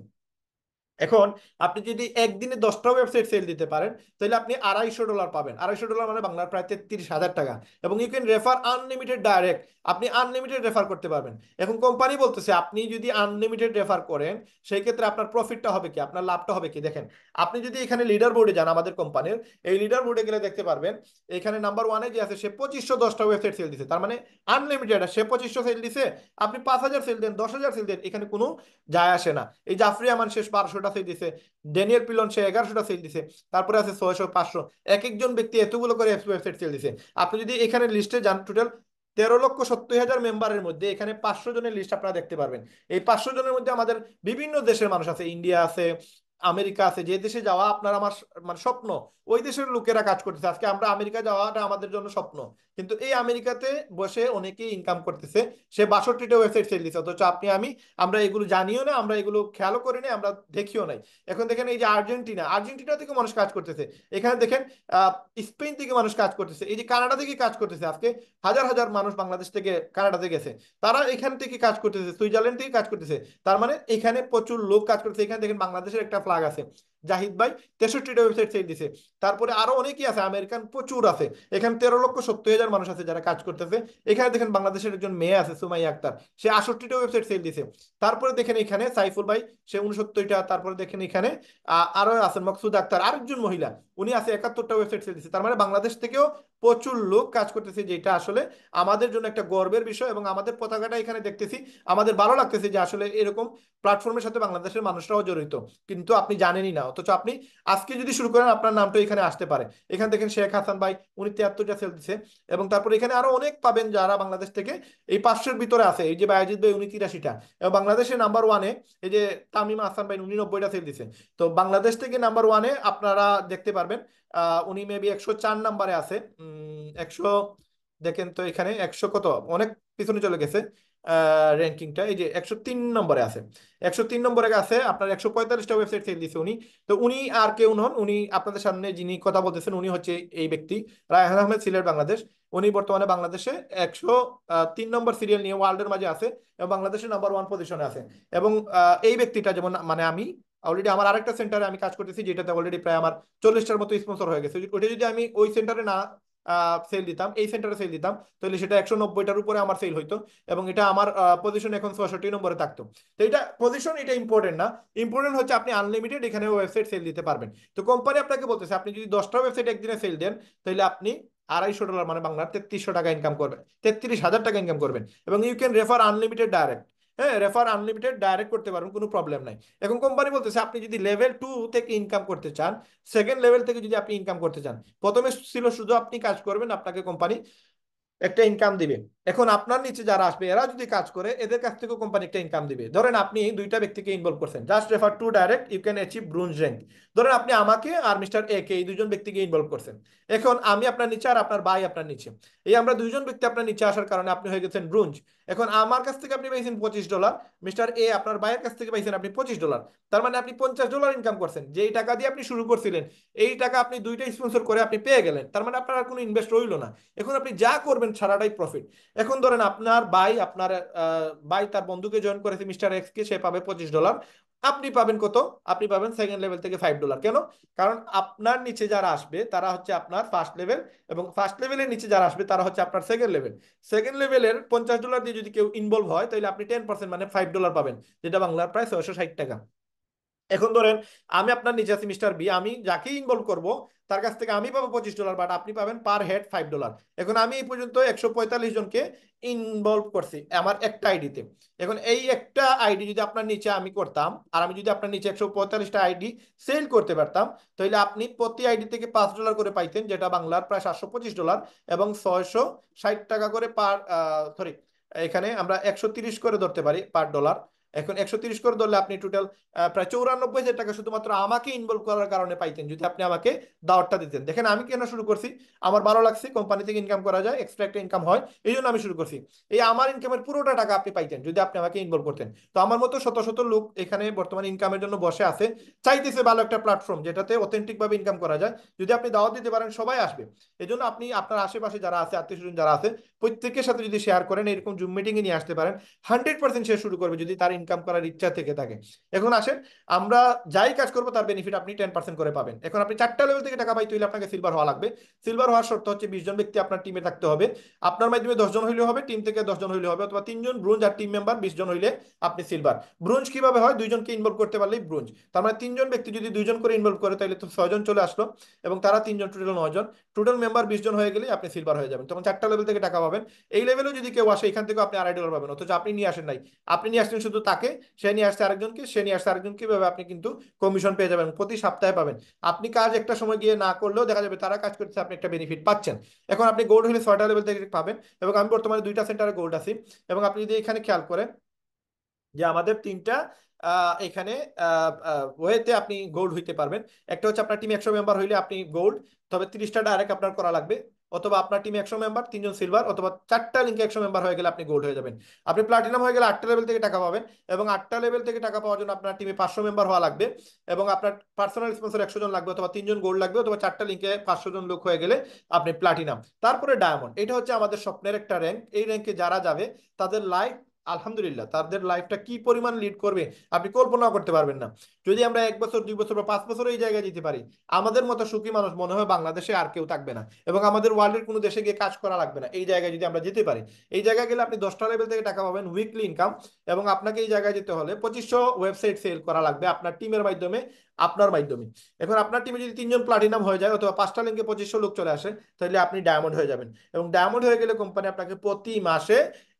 Speaker 1: এখন আপনি যদি একদিনে 10টা ওয়েবসাইট সেল দিতে পারেন, তাহলে আপনি $250 পাবেন। $250 মানে বাংলার প্রায় 33,000 টাকা। এবং you can refer unlimited direct, আপনি আনলিমিটেড রেফার করতে পারবেন। এখন কোম্পানি বলতেছে, আপনি যদি আনলিমিটেড রেফার করেন, সেই ক্ষেত্রে আপনার প্রফিটটা হবে কি, আপনার লাভটা হবে কি? দেখেন, আপনি যদি এখানে লিডার বোর্ডে যান আমাদের কোম্পানির, এই লিডার বোর্ডে গেলে দেখতে পারবেন, এখানে নাম্বার ওয়ানে যে আছে, সে 2510টা ওয়েবসাইট সেল দিছে, তার মানে আনলিমিটেড, সে 2500 সেল দিছে, আপনি 5,000 সেল দেন, 10,000 সেল দেন, এখানে কোনো যায় আসে না। এই জাফরি আমান শেষ 1200টা সেল দিছে, ড্যানিয়েল পিলন সে 1100টা সেল দিছে, তারপরে আছে 600, 500, এক একজন ব্যক্তি এতগুলো করে ওয়েবসাইট সেল দিছে। আপনি যদি এখানে লিস্টে যান, টোটাল 13,70,000 মেম্বারের মধ্যে এখানে 500 জনের লিস্ট আপনারা দেখতে পারবেন। এই 500 জনের মধ্যে আমাদের বিভিন্ন দেশের মানুষ আছে, ইন্ডিয়া আছে, আমেরিকা আছে, যে দেশে যাওয়া আপনার আমার মানে স্বপ্ন, ওই দেশের লোকেরা কাজ করতেছে। আজকে আমরা আমেরিকা যাওয়াটা আমাদের জন্য স্বপ্ন, কিন্তু এই আমেরিকাতে বসে অনেকেই ইনকাম করতেছে, সে 62টা ওয়েবসাইট সেল দিচ্ছে, অথচ আপনি আমি আমরা এগুলো জানিও না, আমরা এগুলো খেয়ালও করি না, আমরা দেখিও নাই। এখন দেখেন, এই যে আর্জেন্টিনা, আর্জেন্টিনা থেকে মানুষ কাজ করতেছে, এখানে দেখেন আহ স্পেন থেকে মানুষ কাজ করতেছে, এই যে কানাডা থেকে কাজ করতেছে, আজকে হাজার হাজার মানুষ বাংলাদেশ থেকে কানাডাতে গেছে, তারা এখান থেকে কাজ করতেছে, সুইজারল্যান্ড থেকে কাজ করতেছে। তার মানে এখানে প্রচুর লোক কাজ করতেছে। এখানে দেখেন বাংলাদেশের একটা ফ্ল্যাগ আছে, জাহিদ ভাই 63টা ওয়েবসাইট সেল দিছে। তারপরে আরো অনেকেই আছে, আমেরিকান প্রচুর আছে, এখানে 13,70,000 মানুষ আছে যারা কাজ করতেছে। এখানে দেখেন বাংলাদেশের একজন মেয়ে আছে, সুমাইয়া আক্তার, সে 68টা ওয়েবসাইট সেল দিছে। তারপরে দেখেন এখানে সাইফুল ভাই, সে 69টা। তারপরে দেখেন এখানে আরো আছেন মকসুদ আক্তার, আরেকজন মহিলা, উনি আছে 71টা ওয়েবসাইট সেল দিছে। তার মানে বাংলাদেশ থেকেও প্রচুর লোক কাজ করতেছে, যেটা আসলে আমাদের জন্য একটা গর্বের বিষয়। এবং আমাদের পতাকাটা এখানে দেখতেছি, আমাদের ভালো লাগতেছে যে আসলে এরকম প্ল্যাটফর্মের সাথে বাংলাদেশের মানুষরাও জড়িত, কিন্তু আপনি জানেনই না। অথচ আপনি আজকে যদি শুরু করেন, আপনার নামটা এখানে আসতে পারে। এখানে দেখেন শেখ হাসান ভাই, উনি 73টা সেল দিচ্ছে। এবং তারপরে এখানে আরো অনেক পাবেন যারা বাংলাদেশ থেকে এই 500-এর ভিতরে আছে, এই যে বায়াজিৎ ভাই, উনি 83টা। এবং বাংলাদেশের নাম্বার ওয়ানে এই যে তামিমা হাসান ভাই, উনি 90টা সেল দিচ্ছে। তো বাংলাদেশ থেকে নাম্বার ওয়ানে আপনারা দেখতে পারবেন, উনি মেবি 104 নাম্বারে আছে। 100, দেখেন তো এখানে 100 কত, অনেক পিছনে চলে গেছে র্যাঙ্কিংটা। এই যে 103 নম্বরে আছে, 103 নম্বরে আছে, আপনার 145টা ওয়েবসাইট সেল দিচ্ছে উনি। তো উনি আর কেউ নন, উনি আপনাদের সামনে যিনি কথা বলতেছেন, উনি হচ্ছে এই ব্যক্তি, রায়হান আহমেদ, সিলেট, বাংলাদেশ। উনি বর্তমানে বাংলাদেশে 103 নম্বর সিরিয়াল নিয়ে ওয়ার্ল্ডের মাঝে আছে, এবং বাংলাদেশের নাম্বার ওয়ান পজিশনে আছে। এবং এই ব্যক্তিটা যেমন, মানে আমি অলরেডি আমার আরেকটা সেন্টারে আমি কাজ করতেছি, যেটাতে অলরেডি প্রায় আমার 40টার মতো স্পন্সর হয়ে গেছে। ওইটা যদি আমি ওই সেন্টারে না সেল দিতাম, এই সেন্টারে সেল দিতাম, তাহলে সেটা 190টার উপরে আমার সেল হইতো, এবং এটা আমার পজিশন এখন 66 নম্বরে থাকতো। তো এটা পজিশন, এটা ইম্পর্টেন্ট না, ইম্পর্টেন্ট হচ্ছে আপনি আনলিমিটেড এখানে ওয়েবসাইট সেল দিতে পারবেন। তো কোম্পানি আপনাকে বলতেছে আপনি যদি 10টা ওয়েবসাইট একদিনে সেল দেন, তাহলে আপনি $250, মানে বাংলার 3300 টাকা ইনকাম করবেন, 33,000 টাকা ইনকাম করবেন, এবং you can refer unlimited direct. হ্যাঁ, রেফার আনলিমিটেড ডাইরেক্ট করতে পারবেন, কোনো প্রবলেম নাই। এখন কোম্পানি বলতেছে আপনি যদি লেভেল 2 থেকে ইনকাম করতে চান, সেকেন্ড লেভেল থেকে যদি আপনি ইনকাম করতে চান, প্রথমে ছিল শুধু আপনি কাজ করবেন, আপনাকে কোম্পানি একটা ইনকাম দিবে। এখন আপনার নিচে যারা আসবে এরা যদি কাজ করে, এদের কাছ থেকেও কোম্পানি একটা ইনকাম দিবে। ধরেন আপনি দুইটা ব্যক্তিকে ইনভলভ করছেন, just refer to direct you can achieve bronze rank. ধরেন আপনি আমাকে আর মিস্টার এ কে, এই দুজন ব্যক্তিকে ইনভলভ করছেন। এখন আমি আপনার নিচে আর আপনার ভাই আপনার নিচে, এই আমরা দুইজন ব্যক্তি আপনার নিচে আসার কারণে আপনি হয়ে গেছেন ব্রোঞ্জ। এখন আমার কাছ থেকে আপনি পাইছেন $25, মিস্টার এ আপনার ভাইয়ের কাছ থেকে পাইছেন আপনি $25। তার মানে আপনি $50 ইনকাম করছেন, যেই টাকা দিয়ে আপনি শুরু করছিলেন, এই টাকা আপনি দুইটা স্পন্সর করে আপনি পেয়ে গেলেন। তার মানে আপনার আর কোনো ইনভেস্ট রইলো না, এখন আপনি যা করবেন সারাটাই প্রফিট। এখন ধরেন আপনার ভাই, আপনার ভাই তার বন্ধুকে জয়েন করেছে মিস্টার এক্স কে, সে পাবে $25, আপনি পাবেন কত? আপনি পাবেন সেকেন্ড লেভেল থেকে $5। কেন? কারণ আপনার নিচে যারা আসবে তারা হচ্ছে আপনার ফার্স্ট লেভেল, এবং ফার্স্ট লেভেলের নিচে যারা আসবে তারা হচ্ছে আপনার সেকেন্ড লেভেল। সেকেন্ড লেভেলের $50 দিয়ে যদি কেউ ইনভলভ হয়, তাহলে আপনি 10%, মানে $5 পাবেন, যেটা বাংলার প্রায় 660 টাকা। এখন ধরেন আমি আপনার নিচে আছি মিস্টার বি, আমি যাকে ইনভলভ করব তার কাছ থেকে আমি পাবো $25, বাট আপনি পাবেন পার হেড $5। এখন আমি এই পর্যন্ত 145 জনকে ইনভলভ করছি আমার একটা আইডিতে। এখন এই একটা আইডি যদি আপনার নিচে আমি করতাম, আর আমি যদি আপনার নিচে 145টা আইডি সেল করতে পারতাম, তাহলে আপনি প্রতি আইডি থেকে $5 করে পাইতেন, যেটা বাংলার প্রায় $725, এবং 660 টাকা করে পার, সরি, এখানে আমরা 130 করে ধরতে পারি পার ডলার। এখন 130 করে ধরলে আপনি টোটাল প্রায় 94,000 টাকা শুধুমাত্র আমাকে ইনভলভ করার কারণে পাইতেন, যদি আপনি আমাকে দাওয়াতটা দিতেন। দেখেন আমি কেন শুরু করছি, আমার ভালো লাগছে, কোম্পানি থেকে ইনকাম করা যায়, এক্সট্রা একটা ইনকাম হয়, এই জন্য আমি শুরু করছি। এই আমার ইনকামের পুরোটা টাকা আপনি পাইতেন যদি আপনি আমাকে ইনভলভ করতেন। তো আমার মতো শত শত লোক এখানে বর্তমানে ইনকামের জন্য বসে আছে, চাইতেছে ভালো একটা প্ল্যাটফর্ম যেটাতে অথেন্টিক ভাবে ইনকাম করা যায়। যদি আপনি দাওয়াত দিতে পারেন, সবাই আসবে। এই জন্য আপনি আপনার আশেপাশে যারা আছে, আত্মীয় স্বজন যারা আছে, প্রত্যেকের সাথে যদি শেয়ার করেন, এরকম জুম মিটিং এ নিয়ে আসতে পারেন, 100% সে শুরু করবে যদি তার ইনকাম করার ইচ্ছা থেকে থাকে। এখন আসেন, আমরা যাই কাজ করবো তার বেনিফিট আপনি 10% করে পাবেন। এখন আপনি 4টা লেভেল থেকে টাকা পাইতে হলে আপনাকে সিলভার হওয়া লাগবে। সিলভার হওয়ার শর্ত হচ্ছে 20 জন ব্যক্তি আপনার টিমে থাকতে হবে, আপনার মাধ্যমে 10 জন হইলে হবে, টিম থেকে 10 জন হইলে হবে, অথবা 3 জন ব্রোঞ্জ আর টিম মেম্বার 20 জন হইলে আপনি সিলভার। ব্রোঞ্জ কিভাবে হয়? 2 জনকে ইনভলভ করতে পারলেই ব্রোঞ্জ। তার মানে 3 জন ব্যক্তি যদি 2 জন করে ইনভলভ করে, তাহলে তো 6 জন চলে আসলো, এবং তারা 3 জন, টোটাল 9 জন, টোটাল মেম্বার 20 জন হয়ে গেলে আপনি সিলভার হয়ে যাবেন, তখন 4টা লেভেল থেকে টাকা পাবেন। এই লেভেলেও যদি কেউ আসে, এখান থেকে আপনি $2.5 পাবেন, অথচ আপনি নিয়ে আসেন নাই, আপনি নিয়ে আসছেন শুধু তাকে, সে নিয়ে আসছে আরেকজনকে, সে নিয়ে আসছে আরেকজনকে, এভাবে আপনি কিন্তু কমিশন পেয়ে যাবেন, প্রতি সপ্তাহে পাবেন। আপনি কাজ একটা সময় গিয়ে না করলেও দেখা যাবে তারা কাজ করছে, আপনি একটা বেনিফিট পাচ্ছেন। এখন আপনি গোল্ড হলে 6টা লেভেল থেকে পাবেন, এবং আমি বর্তমানে 2টা সেন্টারে গোল্ড আছি। এবং আপনি যদি এখানে খেয়াল করেন যে আমাদের তিনটা এখানে ওয়েতে আপনি গোল্ড হইতে পারবেন। একটা হচ্ছে আপনার টিম 100 মেম্বার হইলে আপনি গোল্ড, তবে 30টা ডাইরেক্ট আপনার করা লাগবে, অথবা আপনার টিম 100 মেম্বার, 3 জন সিলভার, অথবা 4টা লিঙ্কে 100 মেম্বার হয়ে গেলে আপনি গোল্ড হয়ে যাবেন। আপনি প্লাটিনাম হয়ে গেলে 8টা লেভেল থেকে টাকা পাবেন, এবং 8টা লেভেল থেকে টাকা পাওয়ার জন্য আপনার টিমে 500 মেম্বার হওয়া লাগবে, এবং আপনার পার্সোনাল স্পন্সর 100 জন লাগবে, অথবা 3 জন গোল্ড লাগবে, অথবা 4টা লিঙ্কে 500 জন লোক হয়ে গেলে আপনি প্লাটিনাম। তারপরে ডায়মন্ড, এটা হচ্ছে আমাদের স্বপ্নের একটা র্যাঙ্ক। এই র্যাঙ্কে যারা যাবে তাদের লাইফ, আলহামদুলিল্লাহ, তাদের লাইফটা কি পরিমাণ লিড করবে আপনি কল্পনা করতে পারবেন না। যদি আমরা 1 বছর, 2 বছর বা 5 বছর এই জায়গায় যেতে পারি, আমাদের মতো সুখী মানুষ মনে হয় বাংলাদেশে আর কেউ থাকবে না, এবং আমাদের ওয়ার্ল্ডের কোনো দেশে গিয়ে কাজ করা লাগবে না। এই জায়গায় যদি আমরা যেতে পারি, এই জায়গায় গেলে আপনি 10টা লেভেল থেকে টাকা পাবেন, উইকলি ইনকাম। এবং আপনাকে এই জায়গায় যেতে হলে 2500 ওয়েবসাইট সেল করা লাগবে আপনার টিমের মাধ্যমে, আপনার মাধ্যমে। এখন আপনার টিমে যদি 3 জন প্লাটিনাম হয়ে যায়, অথবা 5টা লিঙ্কে 2500 লোক চলে আসে, তাহলে আপনি ডায়মন্ড হয়ে যাবেন। এবং ডায়মন্ড হয়ে গেলে কোম্পানি আপনাকে প্রতি মাসে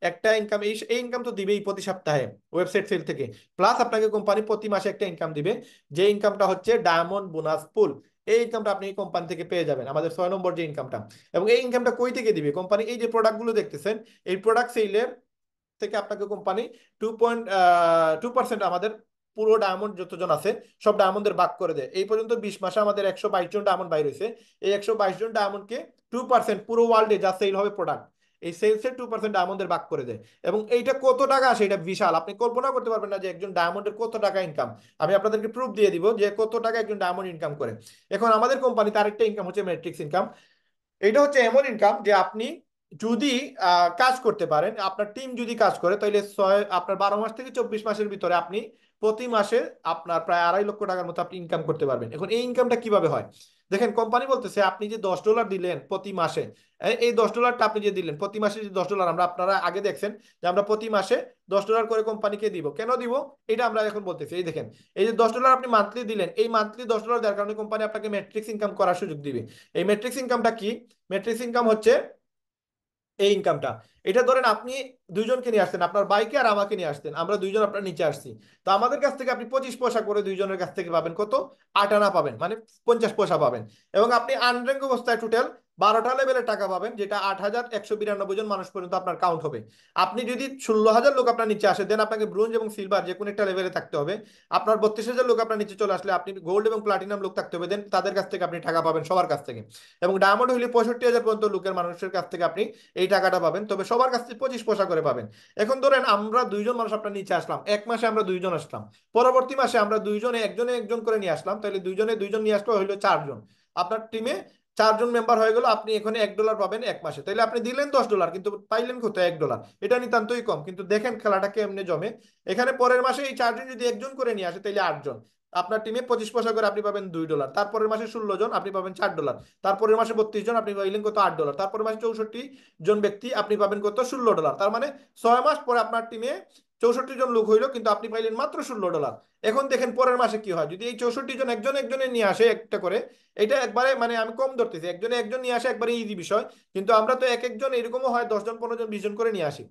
Speaker 1: একটা ইনকাম, এই ইনকাম তো দিবেই প্রতি সপ্তাহে ওয়েবসাইট সেল থেকে, প্লাস আপনাকে কোম্পানি প্রতি মাসে একটা ইনকাম দিবে, যে ইনকামটা হচ্ছে ডায়মন্ড বোনাস পুল। এই ইনকামটা আপনি এই কোম্পানি থেকে পেয়ে যাবেন, আমাদের 6 নম্বর যে ইনকামটা। এবং এই ইনকামটা কই থেকে দিবে কোম্পানি? এই যে প্রোডাক্টগুলো দেখতেছেন, এই প্রোডাক্ট সেলের থেকে আপনাকে কোম্পানি 2.2% আমাদের পুরো ডায়মন্ড যতজন আছে সব ডায়মন্ডের ভাগ করে দেয়। এই পর্যন্ত 20 মাসে আমাদের 122 জন ডায়মন্ড বাইর হয়েছে। এই 122 জন ডায়মন্ডকে 2% পুরো ওয়ার্ল্ডে যা সেল হবে প্রোডাক্ট, এই সেলসের 2% ডায়মন্ডের ভাগ করে দেয়। এবং এইটা কত টাকা আসে, এটা বিশাল, আপনি কল্পনা করতে পারবেন না যে একজন ডায়মন্ডের কত টাকা ইনকাম। আমি আপনাদেরকে প্রুফ দিয়ে দিব যে কত টাকা একজন ডায়মন্ড ইনকাম করে। এখন আমাদের কোম্পানিতে আরেকটা ইনকাম হচ্ছে ম্যাট্রিক্স ইনকাম। এটা হচ্ছে এমন ইনকাম যে আপনি যদি কাজ করতে পারেন, আপনার টিম যদি কাজ করে, তাহলে আপনার 12 মাস থেকে 24 মাসের ভিতরে আপনি প্রতি মাসে আপনার প্রায় 2.5 লক্ষ টাকার মতো আপনি ইনকাম করতে পারবেন। এখন এই ইনকামটা কিভাবে হয় দেখেন কোম্পানি বলতেছে আপনি যে $10 দিলেন প্রতি মাসে, এই $10টা আপনি যে দিলেন প্রতি মাসে, যে $10 আমরা, আপনারা আগে দেখছেন যে আমরা প্রতি মাসে $10 করে কোম্পানিকে দিব। কেন দিব এটা আমরা এখন বলতেছি। এই দেখেন, এই যে $10 আপনি মান্থলি দিলেন, এই মান্থলি $10 দেওয়ার কারণে কোম্পানি আপনাকে ম্যাট্রিক্স ইনকাম করার সুযোগ দিবে। এই ম্যাট্রিক্স ইনকামটা কি? ম্যাট্রিক্স ইনকাম হচ্ছে এই ইনকামটা। এটা ধরেন আপনি দুইজনকে নিয়ে আসতেন, আপনার বাইকে আর আমাকে নিয়ে আসতেন, আমরা দুইজন আপনার নিচে আসছি। তো আমাদের কাছ থেকে আপনি 25 পয়সা করে দুইজনের কাছ থেকে পাবেন কত? 8 আনা পাবেন, মানে 50 পয়সা পাবেন। এবং আপনি আনর্যাঙ্ক অবস্থায় টোটাল 12টা লেভেলের টাকা পাবেন, যেটা 8,192 জন মানুষ পর্যন্ত আপনার কাউন্ট হবে। আপনি যদি 16,000 লোক আপনার নিচে আসে, দেন আপনাকে ব্রোঞ্জ এবং সিলভার যে কোনো একটা লেভেলে থাকতে হবে। আপনার 32,000 লোক আপনার নিচে চলে আসলে আপনি গোল্ড এবং প্লাটিনাম লোক থাকতে হবে, দেন তাদের কাছ থেকে আপনি টাকা পাবেন সবার কাছ থেকে। এবং ডায়মন্ড হইলে 65,000 পর্যন্ত লোকের মানুষের কাছ থেকে আপনি এই টাকাটা পাবেন, তবে সবার কাছ থেকে 25 পয়সা করে পাবেন। এখন ধরেন আমরা দুইজন মানুষ আপনার নিচে আসলাম, এক মাসে আমরা দুইজন আসলাম, পরবর্তী মাসে আমরা দুইজনে একজনে একজন করে নিয়ে আসলাম, তাহলে দুইজনে দুইজন নিয়ে আসলো, হইলো 4 জন। আপনার টিমে 4 জন মেম্বার হয়ে গেল, আপনি এখানে $1 পাবেন এক মাসে। তাহলে আপনি দিলেন $10 কিন্তু পাইলেন কত? $1। এটা নিতান্তই কম, কিন্তু দেখেন খেলাটা কেমনে জমে। এখানে পরের মাসে এই 4 জন যদি একজন করে নিয়ে আসে, তাহলে 8 জন। আপনার টিমে 25 পয়সা করে আপনি পাবেন $2। তারপরের মাসে 16 জন আপনি পাবেন $4। তারপরের মাসে 32 জন আপনি পাইলেন কত? $8। তারপরের মাসে 64 জন ব্যক্তি আপনি পাবেন কত? $16। তার মানে 6 মাস পরে আপনার টিমে 64 জন লোক হইলো, কিন্তু আপনি পাইলেন মাত্র $16। এখন দেখেন পরের মাসে কি হয়, যদি এই 64 জন একজন একজনে নিয়ে আসে একটা করে, এটা একবারে মানে আমি কম ধরতেছি, একজনে একজন নিয়ে আসে একবারে ইজি বিষয়। কিন্তু আমরা তো এক একজন এরকমও হয় 10 জন 15 জন 20 জন করে নিয়ে আসি।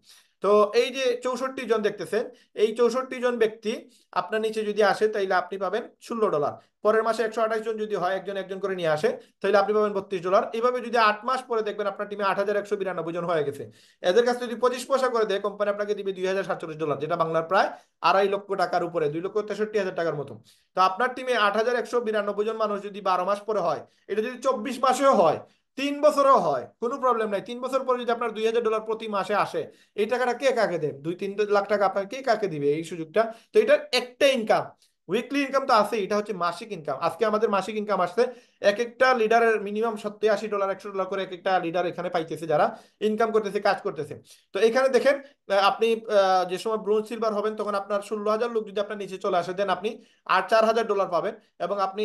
Speaker 1: তো এই যে 64 জন দেখতেছেন, এই 64 জন ব্যক্তি আপনার নিচে যদি আসে, তাইলে আপনি পাবেন $16। পরের মাসে 128 জন যদি হয়, একজন একজন করে নিয়ে আসে, তাহলে আপনি পাবেন $32। এইভাবে যদি 8 মাস পরে দেখবেন আপনার টিমে 8,192 জন হয়ে গেছে। এদের কাছে যদি 25 পয়সা করে দেয়, কোম্পানি আপনাকে দিবে $2,047, যেটা বাংলার প্রায় 2.5 লক্ষ টাকার উপরে, 2,63,000 টাকার মতো। তো আপনার টিমে 8,192 জন মানুষ যদি 12 মাস পরে হয়, এটা যদি 24 মাসেও হয়, 3 বছরও হয়, কোনো প্রবলেম নাই। 3 বছর পরে যদি আপনার $2,000 প্রতি মাসে আসে, এই টাকাটা কে কাকে দেবে? 2-3 লাখ টাকা আপনার কে কাকে দিবে এই সুযোগটা? তো এটা একটা ইনকাম। উইকলি ইনকাম তো আছে, এটা হচ্ছে মাসিক ইনকাম। আজকে আমাদের মাসিক ইনকাম আসছে, এক একটা লিডারের মিনিমাম $70-80 $100 করে এক একটা লিডার এখানে পাইতেছে, যারা ইনকাম করতেছে, কাজ করতেছে। তো এখানে দেখেন, আপনি যে সময় ব্রোঞ্জ সিলভার হবেন, তখন আপনার 16,000 লোক যদি আপনার নিচে চলে আসে, দেন আপনি $4,000 পাবেন। এবং আপনি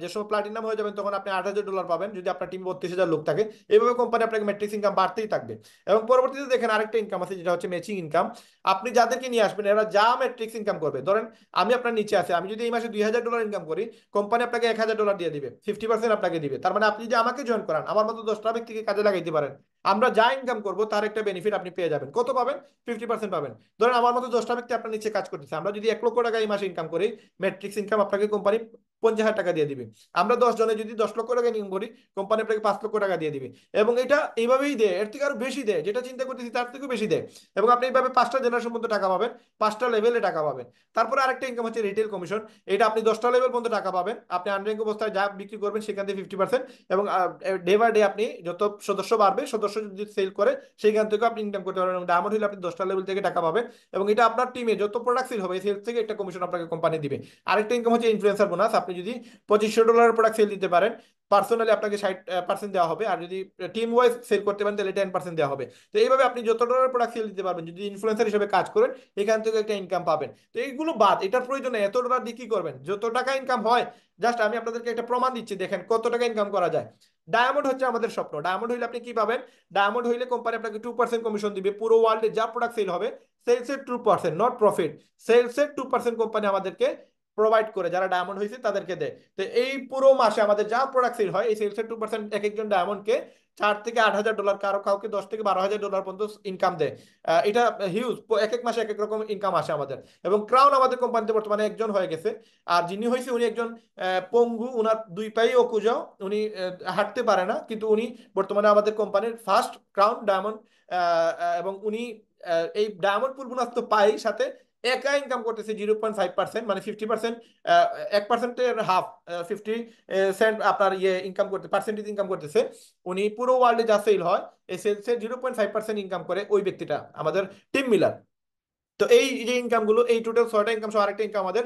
Speaker 1: যে সময় প্লাটিনাম হয়ে যাবেন, তখন আপনি $8,000 পাবেন, যদি আপনার টিম 32,000 লোক থাকে। এইভাবে কোম্পানি আপনাকে ম্যাট্রিক্স ইনকাম বাড়তেই থাকবে। এবং পরবর্তীতে দেখেন আরেকটা ইনকাম আছে, যেটা হচ্ছে ম্যাচিং ইনকাম। আপনি যাদেরকে নিয়ে আসবেন, এরা যা ম্যাট্রিক্স ইনকাম করবে, ধরেন আমি আপনার নিচে আছি, আমি যদি এই মাসে $2,000 ইনকাম করি, কোম্পানি আপনাকে $1,000 দিয়ে দিবে, 50% আপনাকে দিবে। তার মানে আপনি যে আমাকে জয়েন করান, আমার মতো 10টা ব্যক্তিকে কাজে লাগাইতে পারেন, আমরা যা ইনকাম করবো তার একটা বেনিফিট আপনি পেয়ে যাবেন। কত পাবেন? 50% পাবেন। ধরেন আমার মতো 10টা ব্যক্তি আপনার নিচে কাজ করতেছে, আমরা যদি 1 লক্ষ টাকা এই মাসে ইনকাম করি, ম্যাট্রিক্স ইনকাম আপনাকে কোম্পানি 50,000 টাকা দিয়ে দিবে। আমরা 10 জনে যদি 10 লক্ষ টাকা ইনকাম করি, কোম্পানি আপনাকে 5 লক্ষ টাকা দিয়ে দিবে। এবং এটা এইভাবেই দেয়, এর থেকে আরো বেশি দেয়, যেটা চিন্তা করতেছি তার থেকেও বেশি দেয়। এবং আপনি এইভাবে 5টা জেনারেশন পর্যন্ত টাকা পাবেন, 5টা লেভেলে টাকা পাবেন। তারপরে আরেকটা ইনকাম হচ্ছে রিটেল কমিশন। এটা আপনি 10টা লেভেল পর্যন্ত টাকা পাবেন, আপনি আনর্যাঙ্ক অবস্থায় যা বিক্রি করবেন সেখান থেকে 50%। এবং ডে বাই ডে আপনি যত সদস্য বাড়বে, সদস্য যদি সেল করে, সেইখান থেকে আপনি ইনকাম করতে পারবেন। এবং ডায়মন্ড হলে আপনি 10টা লেভেল থেকে টাকা পাবেন। এবং এটা আপনার টিমে যত প্রোডাক্ট সেল হবে, এই সেল থেকে একটা কমিশন আপনাকে কোম্পানি দিবে। আরেকটা ইনকাম হচ্ছে ইনফ্লুয়েন্সার বোনাস। আপনি যদি $2,500 প্রোডাক্ট সেল দিতে পারেন, পার্সোনালি আপনাকে 60% দেওয়া হবে। আর যদি টিম ওয়াইজ সেল করতে পারেন, তাহলে 10% দেওয়া হবে। তো এইভাবে আপনি যত ডলার প্রোডাক্ট সেল দিতে পারবেন, যদি ইনফ্লুয়েন্সার হিসেবে কাজ করেন, এখান থেকে একটা ইনকাম পাবেন। তো এইগুলো বাদ, এটার প্রয়োজন নেই। $1 দিয়ে কি করবেন? যত টাকা ইনকাম হয়, জাস্ট আমি আপনাদেরকে একটা প্রমাণ দিচ্ছি, দেখেন কত টাকা ইনকাম করা যায়। ডায়মন্ড হচ্ছে আমাদের স্বপ্ন। ডায়মন্ড হইলে আপনি কি পাবেন? ডায়মন্ড হইলে কোম্পানি আপনাকে 2% কমিশন দিবে পুরো ওয়ার্ল্ডে যা প্রোডাক্ট সেল হবে। সেলসের 2%, নট প্রফিট। সেলসের 2% কোম্পানি আমাদেরকে প্রোভাইড করে, যারা ডায়মন্ড হয়েছে তাদেরকে দেয়। তো এই পুরো মাসে আমাদের যা প্রোডাক্ট সেল হয়, এই সেলসের 2% এক একজন ডায়মন্ডকে $4,000 থেকে $8,000, কারো কাউকে $10,000 থেকে $12,000 পর্যন্ত ইনকাম দেয়। এটা হিউজ। এক এক মাসে এক এক রকম ইনকাম আসে আমাদের। এবং ক্রাউন আমাদের কোম্পানিতে বর্তমানে একজন হয়ে গেছে। আর যিনি হয়েছে, উনি একজন পঙ্গু, উনার 2 পাই অকুজো, উনি হাঁটতে পারে না, কিন্তু উনি বর্তমানে আমাদের কোম্পানির ফার্স্ট ক্রাউন ডায়মন্ড। এবং উনি এই ডায়মন্ড পুল বোনাস তো পাই, সাথে একা ইনকাম করতেছে 0.5%, মানে 50%, 1%-এর হাফ, 50 সেন্ট আপনার ইয়ে ইনকাম করতে, পার্সেন্টেজ ইনকাম করতেছে। উনি পুরো ওয়ার্ল্ডে যা সেল হয়, এই সেলসের 0.5% ইনকাম করে ওই ব্যক্তিটা, আমাদের টিম মিলার। তো এই যে ইনকামগুলো, এই টোটাল 6টা ইনকাম সহ আরেকটা ইনকাম আমাদের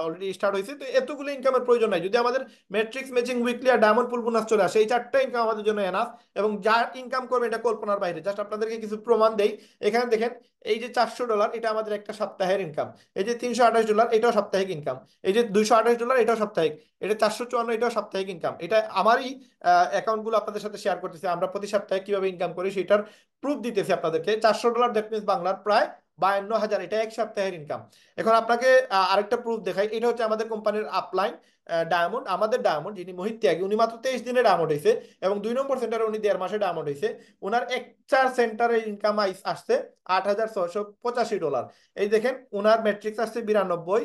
Speaker 1: অলরেডি স্টার্ট হয়েছে। তো এতগুলো ইনকামের প্রয়োজন নাই, যদি আমাদের ম্যাট্রিক্স ম্যাচিং উইকলি আর ডায়মন্ড পুল বোনাস চলে আসে, এই 4টা ইনকাম আমাদের জন্য এনাফ। এবং যা ইনকাম করবে এটা কল্পনার বাইরে। জাস্ট আপনাদেরকে কিছু প্রমাণ দেই। এখানে দেখেন, এই যে $400 এটা আমাদের একটা সপ্তাহের ইনকাম, এই যে $328 এটাও সাপ্তাহিক ইনকাম, এই যে $228 এটাও সাপ্তাহিক, এটা 454 এটাও সাপ্তাহিক ইনকাম। এটা আমারই অ্যাকাউন্টগুলো আপনাদের সাথে শেয়ার করতেছি, আমরা প্রতি সপ্তাহে কিভাবে ইনকাম করি সেটার প্রুফ দিতেছি আপনাদেরকে। $400 দ্যাট মিনস বাংলার প্রায় 52,000, এটা এক সপ্তাহের ইনকাম। এখন আপনাকে আরেকটা প্রুফ দেখাই। এটা হচ্ছে আমাদের কোম্পানির আপলাইন ডায়মন্ড। আমাদের ডায়মন্ড যিনি মোহিত ত্যাগী, উনি মাত্র 23 দিনে ডায়মন্ড হয়েছে, এবং 2 নম্বর সেন্টারে উনি 1.5 মাসে ডায়মন্ড হয়েছে। ওনার একটা সেন্টারের ইনকাম আসছে $8,685। এই দেখেন, ওনার ম্যাট্রিক্স আসছে 92,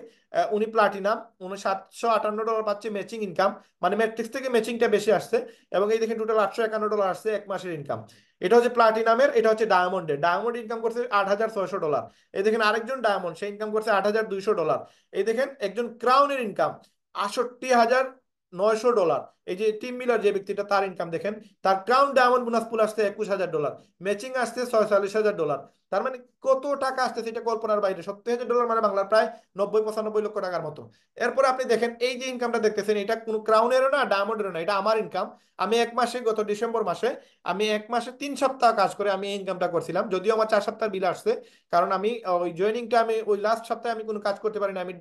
Speaker 1: উনি প্লাটিনাম, উনি $758 পাচ্ছে ম্যাচিং ইনকাম, মানে ম্যাট্রিক্স থেকে ম্যাচিংটা বেশি আসছে। এবং এই দেখেন টোটাল $851 আসছে এক মাসের ইনকাম। এটা হচ্ছে প্লাটিনামের, এটা হচ্ছে ডায়মন্ডের। ডায়মন্ড ইনকাম করছে $8,600। এই দেখেন আরেকজন ডায়মন্ড, সে ইনকাম করছে $8,200। এই দেখেন একজন ক্রাউনের ইনকাম $68,900। এই যে টিম মিলার যে ব্যক্তিটা, তার ইনকাম দেখেন, তার ক্রাউন ডায়মন্ড বোনাস পুল আসছে $21,000, ম্যাচিং আসছে $46,000। তার মানে কত টাকা আসতেছে এটা কল্পনার বাইরে। $70,000 মানে বাংলার প্রায় 90-95 লক্ষ টাকার মতো। এরপরে আপনি দেখেন, এই যে ইনকামটা দেখতেছেন, এটা কোনো ক্রাউনেরও না, ডায়মন্ডেরও না, এটা আমার ইনকাম। আমি এক মাসে, গত ডিসেম্বর মাসে, আমি এক মাসে 3 সপ্তাহ কাজ করে আমি এই ইনকামটা করছিলাম। যদিও আমার 4 সপ্তাহ বিল আসছে, কারণ আমি ওই জয়েনিংটা আমি ওই লাস্ট সপ্তাহে আমি কোনো কাজ করতে পারিনি। আমি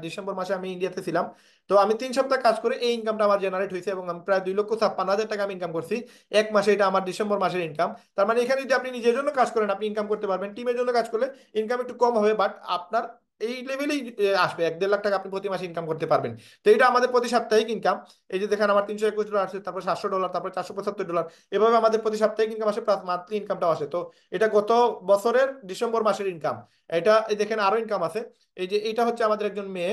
Speaker 1: ডিসেম্বর মাসে আমি ইন্ডিয়াতে ছিলাম। তো আমি 3 সপ্তাহ কাজ করে এই ইনকামটা আমার জেনারেট হয়েছে, এবং আমি প্রায় 2,56,000 টাকা আমি ইনকাম করছি এক মাসে। এটা আমার ডিসেম্বর মাসের ইনকাম। তার মানে এখানে যদি আপনি নিজের জন্য কাজ করেন, আপনি ইনকাম করতে পারবেন। টিমের জন্য কাজ করলে ইনকাম একটু কম হবে, বাট আপনার এই লেভেলেই আসবে, 1-1.5 লাখ টাকা আপনি প্রতি মাসে ইনকাম করতে পারবেন। তো এটা আমাদের প্রতি সাপ্তাহিক ইনকাম। এই যে দেখেন, আমার $321 আসছে, তারপর $700, তারপর $475। এভাবে আমাদের প্রতি সাপ্তাহিক ইনকাম আসে, প্লাস মান্থলি ইনকামটাও আসে। তো এটা গত বছরের ডিসেম্বর মাসের ইনকাম। এটা এই দেখেন আরো ইনকাম আছে। এই যে এটা হচ্ছে আমাদের একজন মেয়ে,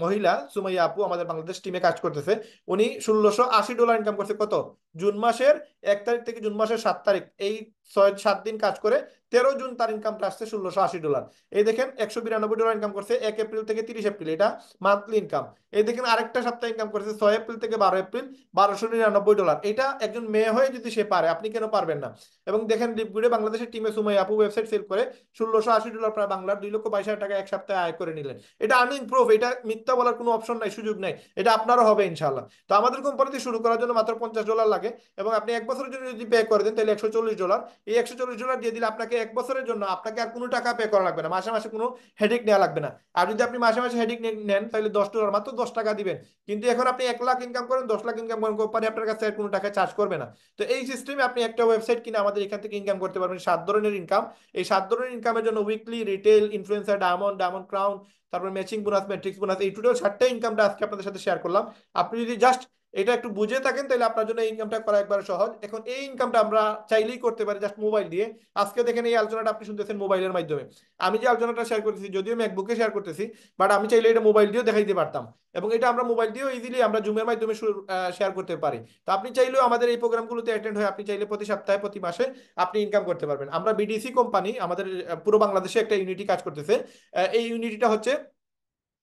Speaker 1: মহিলা সুমাইয়া আপু, আমাদের বাংলাদেশ টিমে কাজ করতেছে। উনি $1,680 ইনকাম করছে কত, জুন মাসের 1 তারিখ থেকে জুন মাসের 7 তারিখ, এই 6-7 দিন কাজ করে 13 জুন তার ইনকামটা আসছে $1,680। এই দেখেন $192 ইনকাম করছে 1 এপ্রিল থেকে 30 এপ্রিল, এটা মান্থলি ইনকাম। এই দেখেন আরেকটা সপ্তাহ ইনকাম করছে 6 এপ্রিল থেকে 12 এপ্রিল, $1,299। এটা একজন মেয়ে হয়ে যদি সে পারে, আপনি কেন পারবেন না? এবং দেখেন লিপগুড়ে বাংলাদেশের টিমে সুমাই আপু ওয়েবসাইট সেল করে $1,680, প্রায় বাংলার 2,22,000 টাকা এক সপ্তাহে আয় করে নিলেন। এটা আর্নিং প্রুফ, এটা মিথ্যা বলার কোনো অপশন নাই, সুযোগ নাই। এটা আপনারও হবে ইনশাল্লাহ। তো আমাদের কোম্পানিতে শুরু করার জন্য মাত্র $50 লাগে, এবং আপনি এক বছরের জন্য যদি পে করে দেন তাহলে $140। এই $140 দিয়ে দিলে আপনাকে এক বছরের জন্য আপনাকে আর কোনো টাকা পে করা লাগবে না, মাসে মাসে কোনো হেডেক নেওয়া লাগবে না। আর যদি আপনি মাসে মাসে হেডেক নেন তাহলে $10, মাত্র $10 দিবেন। কিন্তু এখন আপনি 1 লাখ ইনকাম করেন, 10 লাখ ইনকাম করেন, কোম্পানি আপনার কাছে আর কোনো টাকা চার্জ করবে না। তো এই সিস্টেমে আপনি একটা ওয়েবসাইট কিনে আমাদের এখান থেকে ইনকাম করতে পারবেন 7 ধরনের ইনকাম। এই 7 ধরনের ইনকামের জন্য weekly, retail, influencer, diamond, diamond crown, তারপর ম্যাচিং বোনাস, ম্যাট্রিক্স বোনাস, এই টোটাল 7টা ইনকামটা আজকে আপনাদের সাথে শেয়ার করলাম। আপনি যদি জাস্ট এটা একটু বুঝে থাকেন তাহলে আপনার জন্য এই ইনকামটা করা একবারে সহজ। এখন এই ইনকামটা আমরা চাইলেই করতে পারি জাস্ট মোবাইল দিয়ে। আজকে দেখেন এই আলোচনাটা আপনি শুনতেছেন মোবাইলের মাধ্যমে। আমি যে আলোচনাটা শেয়ার করতেছি, যদিও ম্যাকবুকে শেয়ার করতেছি, বাট আমি চাইলে এটা মোবাইল দিয়েও দেখাইতে পারতাম। এবং এটা আমরা মোবাইল দিয়েও ইজিলি আমরা জুমের মাধ্যমে শেয়ার করতে পারি। তো আপনি চাইলেও আমাদের এই প্রোগ্রামগুলোতে অ্যাটেন্ড হয়ে আপনি চাইলে প্রতি সপ্তাহে, প্রতি মাসে আপনি ইনকাম করতে পারবেন। আমরা বিডিসি কোম্পানি, আমাদের পুরো বাংলাদেশে একটা ইউনিটি কাজ করতেছে। এই ইউনিটিটা হচ্ছে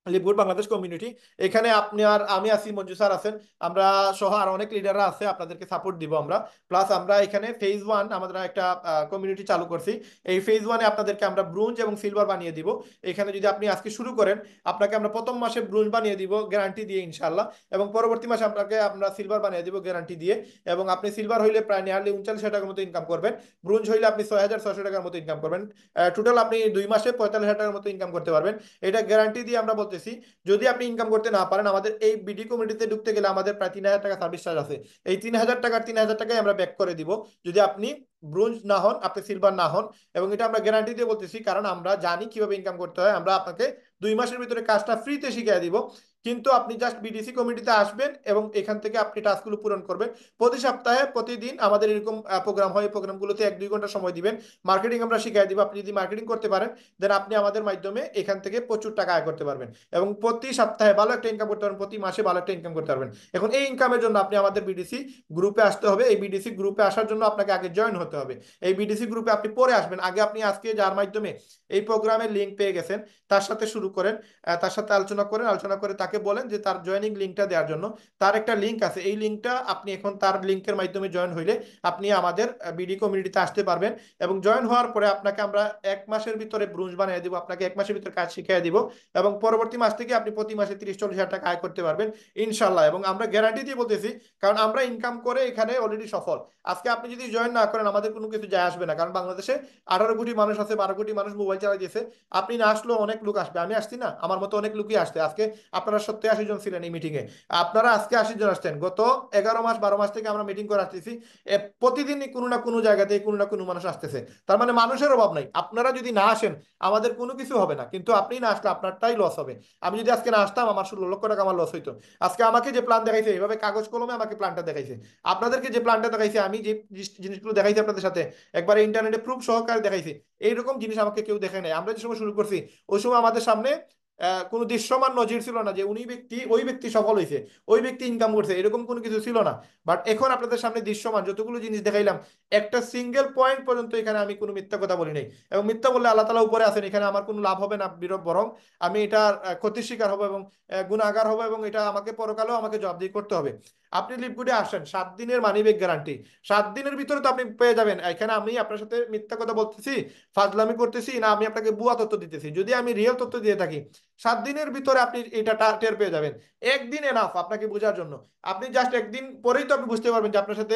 Speaker 1: লিপগুড বাংলাদেশ কমিউনিটি। এখানে আপনি আর আমি আছি, মঞ্জু স্যার আছেন, আমরা সহ আর অনেক লিডাররা আছে, আপনাদেরকে সাপোর্ট দিব আমরা। প্লাস আমরা এখানে ফেজ 1 আমরা একটা কমিউনিটি চালু করছি। এই ফেজ 1-এ আপনাদেরকে আমরা ব্রোঞ্জ এবং সিলভার বানিয়ে দিব। এখানে যদি আপনি আজকে শুরু করেন, আপনাকে আমরা প্রথম মাসে ব্রোঞ্জ বানিয়ে দিব গ্যারান্টি দিয়ে ইনশাল্লাহ, এবং পরবর্তী মাসে আপনাকে আমরা সিলভার বানিয়ে দিব গ্যারান্টি দিয়ে। এবং আপনি সিলভার হইলে প্রায় নিয়ারলি 39,000 টাকার মতো ইনকাম করবেন। ব্রোঞ্জ হইলে আপনি 6,600 টাকার মতো ইনকাম করবেন। টোটাল আপনি 2 মাসে 45,000 টাকার মতো ইনকাম করতে পারবেন। এটা গ্যারান্টি দিয়ে আমরা বলতেছি। যদি আপনি ইনকাম করতে না পারেন, আমাদের এই বিডি কমিটিতে ঢুকতে গেলে আমাদের প্রায় 3,000 টাকা সার্ভিস চার্জ আছে। এই 3,000 টাকায় আমরা ব্যাক করে দিব যদি আপনি ব্রোঞ্জ না হন, আপনি সিলভার না হন। এবং এটা আমরা গ্যারান্টি দিয়ে বলতেছি, কারণ আমরা জানি কিভাবে ইনকাম করতে হয়। আমরা আপনাকে 2 মাসের ভিতরে কাজটা ফ্রিতে শিখিয়ে দিব। কিন্তু আপনি জাস্ট বিডিসি কমিটিতে আসবেন এবং এখান থেকে আপনি টাস্কগুলো পূরণ করবেন। প্রতি সপ্তাহে প্রতিদিন আমাদের এরকম প্রোগ্রাম হয়। এই প্রোগ্রামগুলোতে 1-2 ঘন্টা সময় দিবেন। মার্কেটিং আমরা শিখিয়ে দিব। আপনি যদি মার্কেটিং করতে পারেন, দেন আপনি আমাদের মাধ্যমে এখান থেকে প্রচুর টাকা আয় করতে পারবেন, এবং প্রতি সপ্তাহে ভালো একটা ইনকাম করতে পারবেন, প্রতি মাসে ভালো একটা ইনকাম করতে পারবেন। এখন এই ইনকামের জন্য আপনি আমাদের বিডিসি গ্রুপে আসতে হবে। এই বিডিসি গ্রুপে আসার জন্য আপনাকে আগে জয়েন হতে হবে। এই বিডিসি গ্রুপে আপনি পরে আসবেন, আগে আপনি আজকে যার মাধ্যমে এই প্রোগ্রামের লিঙ্ক পেয়ে গেছেন তার সাথে শুরু করেন, তার সাথে আলোচনা করেন, আলোচনা করে তাকে তাকে বলেন যে তার জয়েনিং লিঙ্কটা দেওয়ার জন্য। তার একটা লিঙ্ক আছে, এই লিঙ্কটা আপনি এখন তার লিঙ্কের মাধ্যমে জয়েন হইলে আপনি আমাদের বিডি কমিউনিটিতে আসতে পারবেন। এবং জয়েন হওয়ার পরে আপনাকে আমরা 1 মাসের ভিতরে ব্রুঞ্জ বানিয়ে দিব, আপনাকে 1 মাসের ভিতরে কাজ শিখিয়ে দিব, এবং পরবর্তী মাস থেকে আপনি প্রতি মাসে 30-40 হাজার টাকা আয় করতে পারবেন ইনশাল্লাহ। এবং আমরা গ্যারান্টি দিয়ে বলতেছি, কারণ আমরা ইনকাম করে এখানে অলরেডি সফল। আজকে আপনি যদি জয়েন না করেন আমাদের কোনো কিছু যায় আসবে না, কারণ বাংলাদেশে 18 কোটি মানুষ আছে, 12 কোটি মানুষ মোবাইল চালাই দিয়েছে। আপনি না আসলেও অনেক লোক আসবে, আমি আসছি না, আমার মতো অনেক লোকই আসছে। আজকে আপনারা 70-80 জন ছিলেন এই মিটিং এ, আপনারা আজকে 80 জন আসছেন। গত 11 মাস 12 মাস থেকে আমরা মিটিং করে আসতেছি, প্রতিদিনই কোনো না কোনো জায়গাতে কোনো না কোনো মানুষ আসতেছে। তার মানে মানুষের অভাব নাই। আপনারা যদি না আসেন আমাদের কোনো কিছু হবে না, কিন্তু আপনি না আসলে আপনারটাই লস হবে। আমি যদি আজকে না আসতাম আমার 16 লক্ষ টাকা আমার লস হইতো। আজকে আমাকে যে প্ল্যান দেখাইছে, এইভাবে কাগজ কলমে আমাকে প্ল্যানটা দেখাইছে, আপনাদেরকে যে প্ল্যানটা দেখাইছে, আমি যে জিনিসগুলো দেখাইছি আপনাদের সাথে একবার ইন্টারনেটে প্রুফ সহকারে দেখাইছি, এইরকম জিনিস আমাকে কেউ দেখে নাই। আমরা যে সময় শুরু করছি ওই সময় আমাদের সামনে কোনো দৃশ্যমান নজির ছিল না যে ওই ব্যক্তি সফল হয়েছে, ওই ব্যক্তি ইনকাম করছে, এরকম কোনো কিছু ছিল না। বাট এখন আপনাদের সামনে দৃশ্যমান যতগুলো জিনিস দেখাইলাম, একটা সিঙ্গেল পয়েন্ট পর্যন্ত এখানে আমি কোনো মিথ্যা কথা বলি নাই। এবং মিথ্যা বললে আল্লাহ তাআলা উপরে আছেন, এখানে আমার কোনো লাভ হবে না, বরং আমি এটার ক্ষতির শিকার হবো এবং গুণাগার হবো, এবং এটা আমাকে পরকালেও আমাকে জবাবদিহি করতে হবে। আপনি লিপগুডে আসেন, 7 দিনের মানি ব্যাক গ্যারান্টি, 7 দিনের ভিতরে তো আপনি পেয়ে যাবেন। এখানে আমি আপনার সাথে মিথ্যা কথা বলতেছি, ফাজলামি করতেছি না, আমি আপনাকে ভুয়া তথ্য দিতেছি। যদি আমি রিয়েল তথ্য দিয়ে থাকি, 7 দিনের ভিতরে আপনি এটা টের পেয়ে যাবেন। একদিন এনাফ আপনাকে বোঝার জন্য। আপনি জাস্ট একদিন পরেই তো আপনি বুঝতে পারবেন যে আপনার সাথে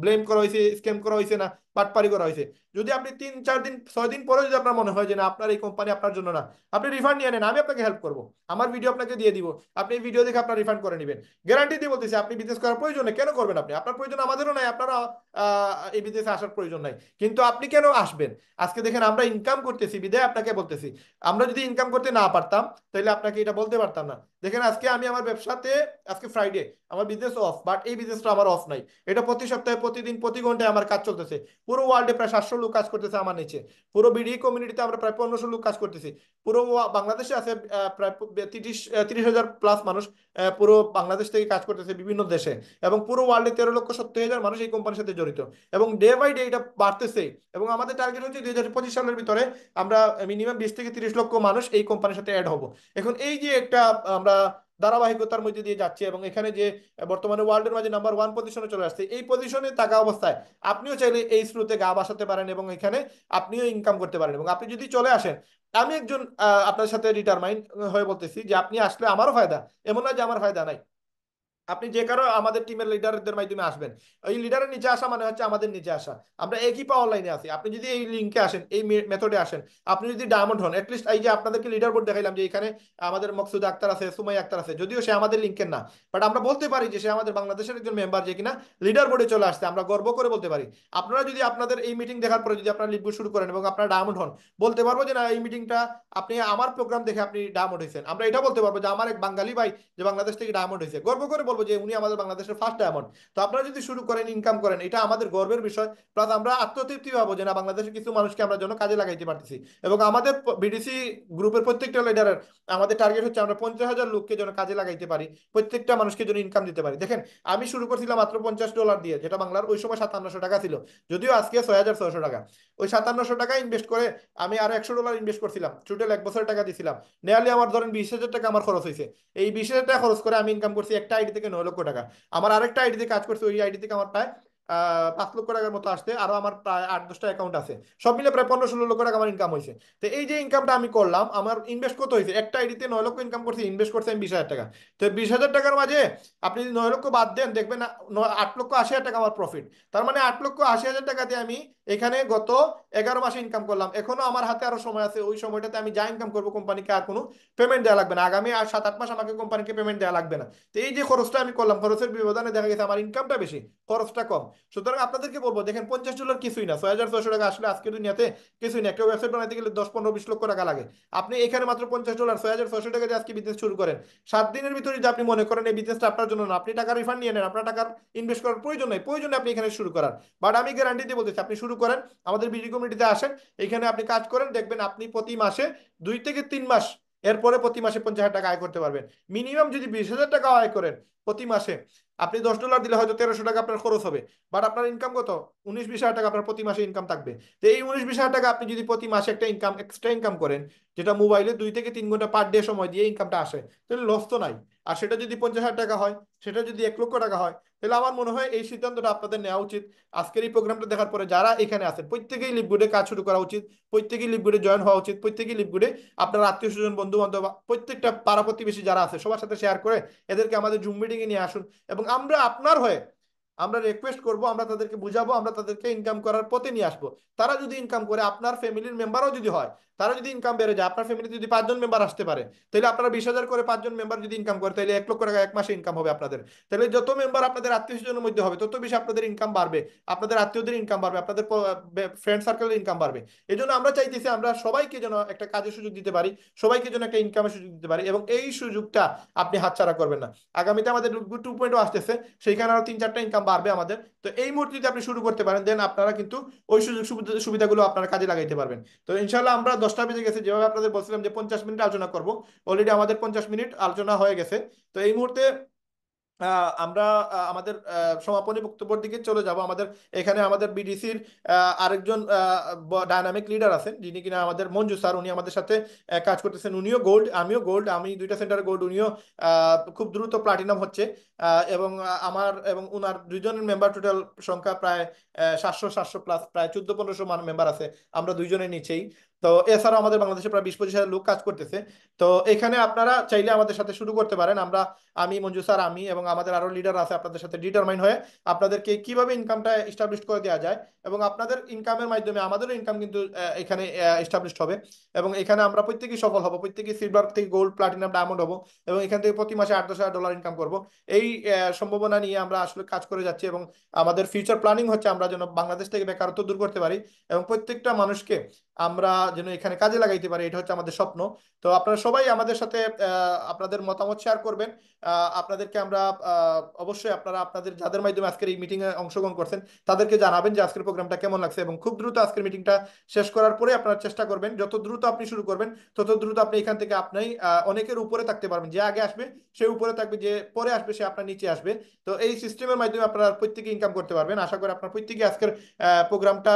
Speaker 1: ব্লেম করা হয়েছে, স্ক্যাম করা হয়েছে না বাটপারি করা হয়েছে। যদি আপনি 3-4 দিন 6 দিন পরে যদি আপনার মনে হয় যে না আপনার এই কোম্পানি আপনার জন্য না, আপনি রিফান্ড নিয়ে নেন, আমি আপনাকে হেল্প করবো, আমার ভিডিও আপনাকে দিয়ে দিব, আপনি এই ভিডিও দেখে আপনার রিফান্ড করে নেবেন। গ্যারান্টি দিয়ে বলতেছি, আপনি বিজনেস করার প্রয়োজন নেই, কেন করবেন আপনি? আপনার প্রয়োজন আমাদেরও নাই, আপনারা এই বিদেশে আসার প্রয়োজন নাই, কিন্তু আপনি কেন আসবেন? আজকে দেখেন আমরা ইনকাম করতেছি বিদায় আপনাকে বলতেছি। আমরা যদি ইনকাম করতে না পারতাম তাহলে আপনাকে এটা বলতে পারতাম না। দেখেন আজকে আমি আমার ব্যবসাতে, আজকে ফ্রাইডে, আমার বিজনেস অফ, বাট এই বিজনেসটা আমার অফ নাই। এটা প্রতি সপ্তাহে প্রতিদিন প্রতি ঘন্টায় আমার কাজ চলতেছে। পুরো ওয়ার্ল্ডে প্রায় 700 লোক কাজ করতেছে আমার নিচে। পুরো বিডি কমিউনিটিতে আমরা প্রায় 1500 লোক কাজ করতেছি। পুরো বাংলাদেশে আছে প্রায় 30,000 প্লাস মানুষ পুরো বাংলাদেশ থেকে কাজ করতেছে বিভিন্ন দেশে। এবং পুরো ওয়ার্ল্ডে 13,70,000 মানুষ এই কোম্পানির সাথে জড়িত। এবং ডে বাই ডে এটা বাড়তেছে। এবং আমাদের টার্গেট হচ্ছে 2025 সালের ভিতরে আমরা মিনিমাম 20 থেকে 30 লক্ষ মানুষ এই কোম্পানির সাথে অ্যাড হব। এখন এই যে একটা আমরা ধারাবাহিকতার মধ্যে দিয়ে যাচ্ছে, এবং এখানে যে বর্তমানে ওয়ার্ল্ডের মাঝে নাম্বার 1 পজিশনে চলে আসছে, এই পজিশনে থাকা অবস্থায় আপনিও চাইলে এই স্রোতে গা ভাসাতে পারেন এবং এখানে আপনিও ইনকাম করতে পারেন। এবং আপনি যদি চলে আসেন, আমি একজন আপনার সাথে ডিটারমাইন্ড হয়ে বলতেছি যে আপনি আসলে আমারও ফায়দা, এমন না যে আমার ফায়দা নাই। আপনি যে কারো আমাদের টিমের লিডারদের মাধ্যমে আসবেন, এই লিডারের নিচে আসা মানে হচ্ছে আমাদের নিচে আসা। আমরা একই পাওয়ার লাইনে আছি। আপনি যদি এই লিঙ্কে আসেন, এই মেথডে আসেন, আপনি যদি ডায়মন্ড হন, এটলিস্ট এই যে আপনাদেরকে লিডার বোর্ড দেখাইলাম যে এখানে আমাদের মকসুদ আক্তার আছে, সুমাই আক্তার আছে, যদিও সে আমাদের লিঙ্কের না, বাট আমরা বলতে পারি যে সে আমাদের বাংলাদেশের একজন মেম্বার যে কিনা লিডার বোর্ডে চলে আসছে, আমরা গর্ব করে বলতে পারি। আপনারা যদি আপনাদের এই মিটিং দেখার পরে যদি আপনারা লিডবোর্ড শুরু করেন এবং আপনারা ডায়মন্ড হন, বলতে পারবো যে না এই মিটিংটা আপনি আমার প্রোগ্রাম দেখে আপনি ডায়মন্ড হয়েছেন। আমরা এটা বলতে পারবো যে আমার এক বাঙালি ভাই যে বাংলাদেশ থেকে ডায়মন্ড হয়েছে, গর্ব করে বলবো যে উনি আমাদের বাংলাদেশের ফার্স্ট ডায়মন্ড। তো আপনারা যদি শুরু করেন, ইনকাম করেন, এটা আমাদের গর্বের বিষয়। প্লাস আমরা আত্মতৃপ্তি পাবো যে না বাংলাদেশের কিছু মানুষকে আমরা যেন কাজে লাগাইতে পারতেছি। এবং আমাদের বিডিসি গ্রুপের প্রত্যেকটা লিডারের আমাদের টার্গেট হচ্ছে আমরা 50,000 লোককে যেন কাজে লাগাইতে পারি, প্রত্যেকটা মানুষকে যেন ইনকাম দিতে পারি। দেখেন আমি শুরু করছিলাম মাত্র $50 দিয়ে, যেটা বাংলার ওই সময় 5700 টাকা ছিল, যদিও আজকে 6,600 টাকা। ওই 5700 টাকা ইনভেস্ট করে আমি আরো $100 ইনভেস্ট করছিলাম, টোটাল 1 বছর টাকা দিছিলাম। নেয়ারলি আমার ধরেন 20,000 টাকা আমার খরচ হয়েছে। এই 20,000 টাকা খরচ করে আমি ইনকাম করছি একটা আইডি থেকে 9 লক্ষ টাকা। আমার আরেকটা আইডিতে কাজ করছে, ওই আইডি থেকে আমার প্রায় 5 লক্ষ টাকার মতো আসছে, আরো আমার প্রায় 8-10টা অ্যাকাউন্ট আছে, সব মিলে প্রায় 15-16 লক্ষ টাকা আমার ইনকাম হয়েছে। তো এই যে ইনকামটা আমি করলাম, আমার ইনভেস্ট কত হয়েছে? একটা আইডিতে 9 লক্ষ ইনকাম করছি, ইনভেস্ট করছি আমি 20,000 টাকা। তো 20,000 টাকার মাঝে আপনি যদি 9 লক্ষ বাদ দেন, দেখবেন 8,80,000 টাকা আমার প্রফিট। তার মানে 8,80,000 টাকা দিয়ে আমি এখানে গত 11 মাসে ইনকাম করলাম। এখনো আমার হাতে আরো সময় আছে, ওই সময়টাতে আমি যা ইনকাম করবো কোম্পানিকে আর কোনো পেমেন্ট দেওয়া লাগবে না। আগামী আর 7-8 মাস আমাকে কোম্পানিকে পেমেন্ট দেওয়া লাগবে না। তো এই যে খরচটা আমি করলাম, খরচের ব্যবধানে দেখা গেছে আমার ইনকামটা বেশি, খরচটা কম। সুতরাং আপনাদেরকে বলবো, দেখেন $50 কিছুই না, 6,600 টাকা আসলে আজকের দুনিয়াতে কিছুই না। একটা ওয়েবসাইট বানাইতে গেলে 10-15-20 লক্ষ টাকা লাগে। আপনি এখানে মাত্র $50, 6,600 টাকা দিয়ে আজকে বিজনেস শুরু করেন। 7 দিনের ভিতরে যদি আপনি মনে করেন এই বিজনেসটা আপনার জন্য না, আপনি টাকা রিফান্ড নিয়ে নেন, আপনার টাকার ইনভেস্ট করার প্রয়োজন নেই, প্রয়োজনে আপনি এখানে শুরু করার। বাট আমি গ্যারান্টি দিয়ে বলতেছি, আপনি শুরু করেন, আমাদের বিডি কমিউনিটিতে আসেন, এখানে আপনি কাজ করেন, দেখবেন আপনি প্রতি মাসে 2 থেকে 3 মাস, এরপরে প্রতি মাসে 50,000 টাকা আয় করতে পারবেন। মিনিমাম যদি 20,000 টাকা আয় করেন প্রতি মাসে, আপনি $10 দিলে হয়তো 1300 টাকা আপনার খরচ হবে, বাট আপনার ইনকাম কত? 19-20 হাজার টাকা আপনার প্রতি মাসে ইনকাম থাকবে। তো এই 19-20 হাজার টাকা আপনি যদি প্রতি মাসে একটা ইনকাম, এক্সট্রা ইনকাম করেন, যেটা মোবাইলে 2 থেকে 3 ঘন্টা পার ডে সময় দিয়ে ইনকামটা আসে, তাহলে লস তো নাই। আর সেটা যদি 50,000 টাকা হয়, সেটা যদি 1 লক্ষ টাকা হয়, তাহলে আমার মনে হয় এই সিদ্ধান্তটা আপনাদের নেওয়া উচিত। আজকের এই প্রোগ্রামটা দেখার পরে যারা এখানে আছেন প্রত্যেকেই লিভগুডে কাজ শুরু করা উচিত, প্রত্যেকেই লিভগুডে জয়েন হওয়া উচিত, প্রত্যেকেই লিভগুডে আপনার আত্মীয় স্বজন, বন্ধু বান্ধব, প্রত্যেকটা পাড়া প্রতিবেশী যারা আছে সবার সাথে শেয়ার করে এদেরকে আমাদের জুম মিটিং এ নিয়ে আসুন। এবং আমরা আপনার হয়ে আমরা রিকোয়েস্ট করব, আমরা তাদেরকে বুঝাবো, আমরা তাদেরকে ইনকাম করার পথে নিয়ে আসবো। তারা যদি ইনকাম করে, আপনার ফ্যামিলির মেম্বারও যদি হয়, তারা যদি ইনকাম বেড়ে যায়, আপনার ফ্যামিলিতে যদি 5 জন মেম্বার আসতে পারে, তাহলে আপনারা 20,000 করে 5 জন মেম্বার যদি ইনকাম করে, তাহলে 1 লক্ষ টাকা 1 মাসে ইনকাম হবে আপনাদের। তাহলে যত মেম্বার আপনাদের আত্মীয় স্বজনের মধ্যে হবে, তত বেশি আপনাদের ইনকাম বাড়বে, আপনাদের আত্মীয়দের ইনকাম বাড়বে, আপনাদের ফ্রেন্ড সার্কেলের ইনকাম বাড়বে। এই জন্য আমরা চাইতেছি আমরা সবাইকে যেন একটা কাজের সুযোগ দিতে পারি, সবাইকে যেন একটা ইনকামের সুযোগ দিতে পারি, এবং এই সুযোগটা আপনি হাতছাড়া করবেন না। আগামীতে আমাদের গুড 2.0 আসতেছে, সেইখানে আরো 3-4টা ইনকাম বাড়বে আমাদের। তো এই মুহূর্তে যদি আপনি শুরু করতে পারেন, দেন আপনারা কিন্তু ওই সুযোগ সুবিধাগুলো আপনারা কাজে লাগাইতে পারবেন। তো ইনশাল্লাহ আমরা 10টা বেজে গেছে, যেভাবে আপনাদের বলছিলাম যে 50 মিনিট আলোচনা করব, অলরেডি আমাদের 50 মিনিট আলোচনা হয়ে গেছে। তো এই মুহূর্তে আমরা আমাদের সমাপনী বক্তব্যের দিকে চলে যাব। আমাদের এখানে আমাদের বিডিসির আরেকজন ডায়নামিক লিডার আছেন, যিনি কিনা আমাদের মঞ্জু স্যার, উনি আমাদের সাথে কাজ করতেছেন। উনিও গোল্ড, আমিও গোল্ড, আমি 2টা সেন্টারে গোল্ড, উনিও খুব দ্রুত প্লাটিনাম হচ্ছে। এবং আমার এবং উনার দুইজনের মেম্বার টোটাল সংখ্যা প্রায় 700 প্লাস, প্রায় 1400-1500 মেম্বার আছে আমরা দুইজনের নিচেই। তো এছাড়াও আমাদের বাংলাদেশে প্রায় 20-25 হাজার লোক কাজ করতেছে। তো এখানে আপনারা চাইলে আমাদের সাথে শুরু করতে পারেন। আমি মঞ্জু স্যার, আমি এবং আমাদের আরো লিডার আছে আপনাদের সাথে ডিটারমাইন হয়ে আপনাদেরকে কিভাবে ইনকামটা এস্টাবলিশ করে দেওয়া যায়, এবং আপনাদের ইনকামের মাধ্যমে আমাদেরও ইনকাম কিন্তু এখানে এস্টাবলিশ হবে। এবং এখানে আমরা প্রত্যেকেই সফল হব, প্রত্যেকেই সিলভার থেকে গোল্ড, প্লাটিনাম, ডায়মন্ড হব, এবং এখান থেকে প্রতি মাসে $8-10 হাজার ইনকাম করব। এই সম্ভাবনা নিয়ে আমরা আসলে কাজ করে যাচ্ছি, এবং আমাদের ফিউচার প্ল্যানিং হচ্ছে আমরা যেন বাংলাদেশ থেকে বেকারত্ব দূর করতে পারি, এবং প্রত্যেকটা মানুষকে আমরা যেন এখানে কাজে লাগাইতে পারি, এটা হচ্ছে আমাদের স্বপ্ন। তো আপনারা সবাই আমাদের সাথে আপনাদের মতামত শেয়ার করবেন। আপনাদেরকে আমরা অবশ্যই আপনারা আপনাদের যাদের মাধ্যমে আজকের এই মিটিং এ অংশগ্রহণ করছেন তাদেরকে জানাবেন যে আজকের প্রোগ্রামটা কেমন লাগছে, এবং খুব দ্রুত আজকের মিটিংটা শেষ করার পরে আপনারা চেষ্টা করবেন, যত দ্রুত আপনি শুরু করবেন তত দ্রুত আপনি এখান থেকে আপনি অনেকের উপরে থাকতে পারবেন। যে আগে আসবে সে উপরে থাকবে, যে পরে আসবে সে আপনার নিচে আসবে। তো এই সিস্টেমের মাধ্যমে আপনারা প্রত্যেকে ইনকাম করতে পারবেন। আশা করি আপনারা প্রত্যেকে আজকের প্রোগ্রামটা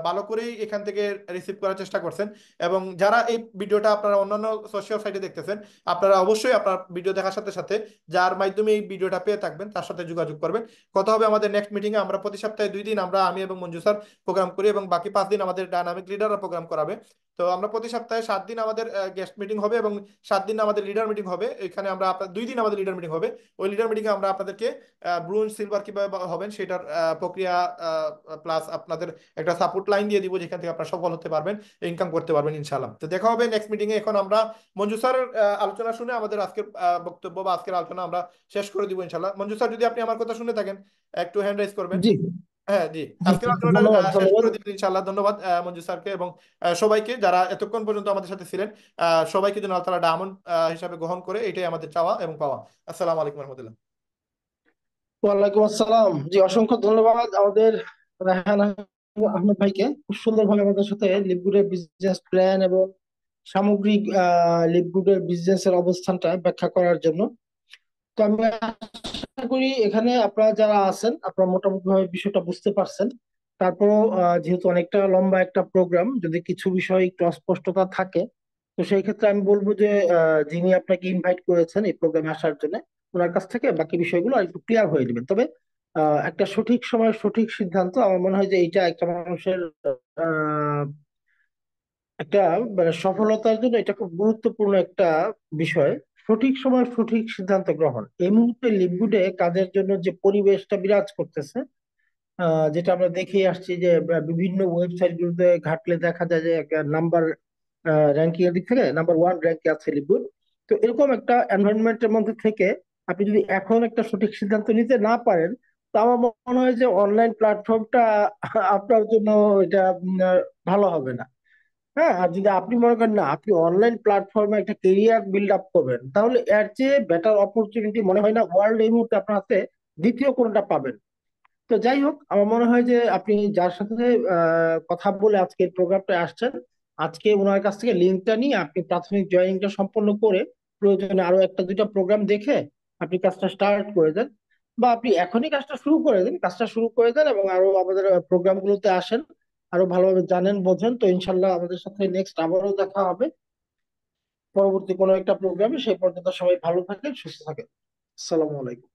Speaker 1: ভালো করেই এখান থেকে রিসিভ করার চেষ্টা করছেন। এবং যারা এই ভিডিওটা আপনারা অন্যান্য সোশ্যাল সাইটে দেখতেছেন, আপনারা অবশ্যই আপনার ভিডিও দেখার সাথে সাথে যার মাধ্যমে এই ভিডিওটা পেয়ে থাকবেন তার সাথে যোগাযোগ করবেন। কথা হবে আমাদের নেক্সট মিটিং এ। আমরা প্রতি সপ্তাহে 2 দিন আমি এবং মঞ্জু স্যার প্রোগ্রাম করি, এবং বাকি 5 দিন আমাদের ডায়নামিক লিডাররা প্রোগ্রাম করাবে। তো আমরা প্রতি সপ্তাহে 7 দিন আমাদের গেস্ট মিটিং হবে, এবং 7 দিন আমাদের লিডার মিটিং হবে। এখানে আমরা 2 দিন আমাদের লিডার মিটিং হবে। ওই লিডার মিটিং এ আমরা আপনাদেরকে ব্রোঞ্জ, সিলভার কিভাবে হবেন সেটার প্রক্রিয়া, প্লাস আপনাদের একটা সাপোর্ট লাইন দিয়ে দিব, যেখান থেকে আপনারা সফল হতে পারবেন, ইনকাম করতে পারবেন ইনশাআল্লাহ। তো দেখা হবে নেক্সট মিটিং এ। এখন আমরা মঞ্জু স্যারের আলোচনা শুনে আমাদের আজকের বক্তব্য বা আজকের আলোচনা আমরা শেষ করে দিব ইনশাআল্লাহ। মঞ্জু স্যার, যদি আপনি আমার কথা শুনে থাকেন একটু হ্যান্ড রাইজ করবেন।
Speaker 2: জি
Speaker 1: হ্যাঁ, জি।
Speaker 2: জি
Speaker 1: আজকের
Speaker 2: জি,
Speaker 1: আলোচনাটা
Speaker 2: ধন্যবাদ
Speaker 1: শেষ
Speaker 2: ধন্যবাদ।
Speaker 1: করে দিবেন ইনশাআল্লাহ। ধন্যবাদ মঞ্জু স্যারকে, এবং সবাইকে যারা এতক্ষণ পর্যন্ত আমাদের সাথে ছিলেন, সবাইকে যেন আল্লাহ তাআলা ডায়মন্ড হিসাবে গ্রহণ করে, এটাই আমাদের চাওয়া এবং পাওয়া। আসসালামু আলাইকুম রহমতুল্লাহ।
Speaker 2: ওয়ালাইকুম আসসালাম। জি, অসংখ্য ধন্যবাদ আমাদের রায়হান আহমেদ ভাইকে, খুব সুন্দরভাবে আমাদের সাথে লিপগুডের বিজনেস প্ল্যান এবং সামগ্রিক লিপগুডের বিজনেস এর অবস্থানটা ব্যাখ্যা করার জন্য। তো আমি আশা করি এখানে আপনারা যারা আছেন আপনারা মোটামুটি ভাবে বিষয়টা বুঝতে পারছেন। তারপরও যেহেতু অনেকটা লম্বা একটা প্রোগ্রাম, যদি কিছু বিষয় একটু অস্পষ্টতা থাকে, তো সেই ক্ষেত্রে আমি বলবো যে যিনি আপনাকে ইনভাইট করেছেন এই প্রোগ্রামে আসার জন্য, ওনার কাছ থেকে বাকি বিষয়গুলো আর একটু ক্লিয়ার হয়ে দিবেন। তবে একটা সঠিক সময় সঠিক সিদ্ধান্ত, আমার মনে হয় যে এইটা একটা মানুষের আহ একটা মানে সফলতার জন্য এটা খুব গুরুত্বপূর্ণ একটা বিষয়। সঠিক সময় সঠিক সিদ্ধান্ত গ্রহণ, এই মুহূর্তে লিভগুডে কাজের জন্য যে পরিবেশটা বিরাজ করতেছে, যেটা আমরা দেখে আসছি যে বিভিন্ন ওয়েবসাইট গুলোতে ঘাটলে দেখা যায় যে একটা নাম্বার র্যাঙ্কিং এর দিক থেকে নাম্বার 1 র্যাঙ্কে আছে লিকুইড। তো এরকম একটা এনভায়রনমেন্টের মধ্যে থেকে আপনি যদি এখন একটা সঠিক সিদ্ধান্ত নিতে না পারেন, তো আমার মনে হয় যে অনলাইন প্ল্যাটফর্মটা আপনার জন্য এটা ভালো হবে না। হ্যাঁ, আর যদি আপনি মনে করেন না আপনি অনলাইন প্ল্যাটফর্মে একটা কেরিয়ার বিল্ড আপ করবেন, তাহলে এর চেয়ে বেটার অপরচুনিটি মনে হয় না ওয়ার্ল্ড এই মুহূর্তে আপনার হাতে দ্বিতীয় কোনটা পাবেন। তো যাই হোক, আমার মনে হয় যে আপনি যার সাথে কথা বলে আজকে এই প্রোগ্রামটা আসছেন, আজকে ওনার কাছ থেকে লিঙ্কটা নিয়ে আপনি প্রাথমিক জয়েনিংটা সম্পন্ন করে প্রয়োজনে আরো একটা দুইটা প্রোগ্রাম দেখে আপনি কাজটা স্টার্ট করে দেন। বা আপনি এখনই কাজটা শুরু করে দিন, কাজটা শুরু করে দেন এবং আরো আমাদের প্রোগ্রাম গুলোতে আসেন, আরো ভালোভাবে জানেন বোঝেন। তো ইনশাল্লাহ আমাদের সাথে নেক্সট আবারও দেখা হবে পরবর্তী কোনো একটা প্রোগ্রামে। সেই পর্যন্ত সবাই ভালো থাকেন, সুস্থ থাকেন। আসসালামু আলাইকুম।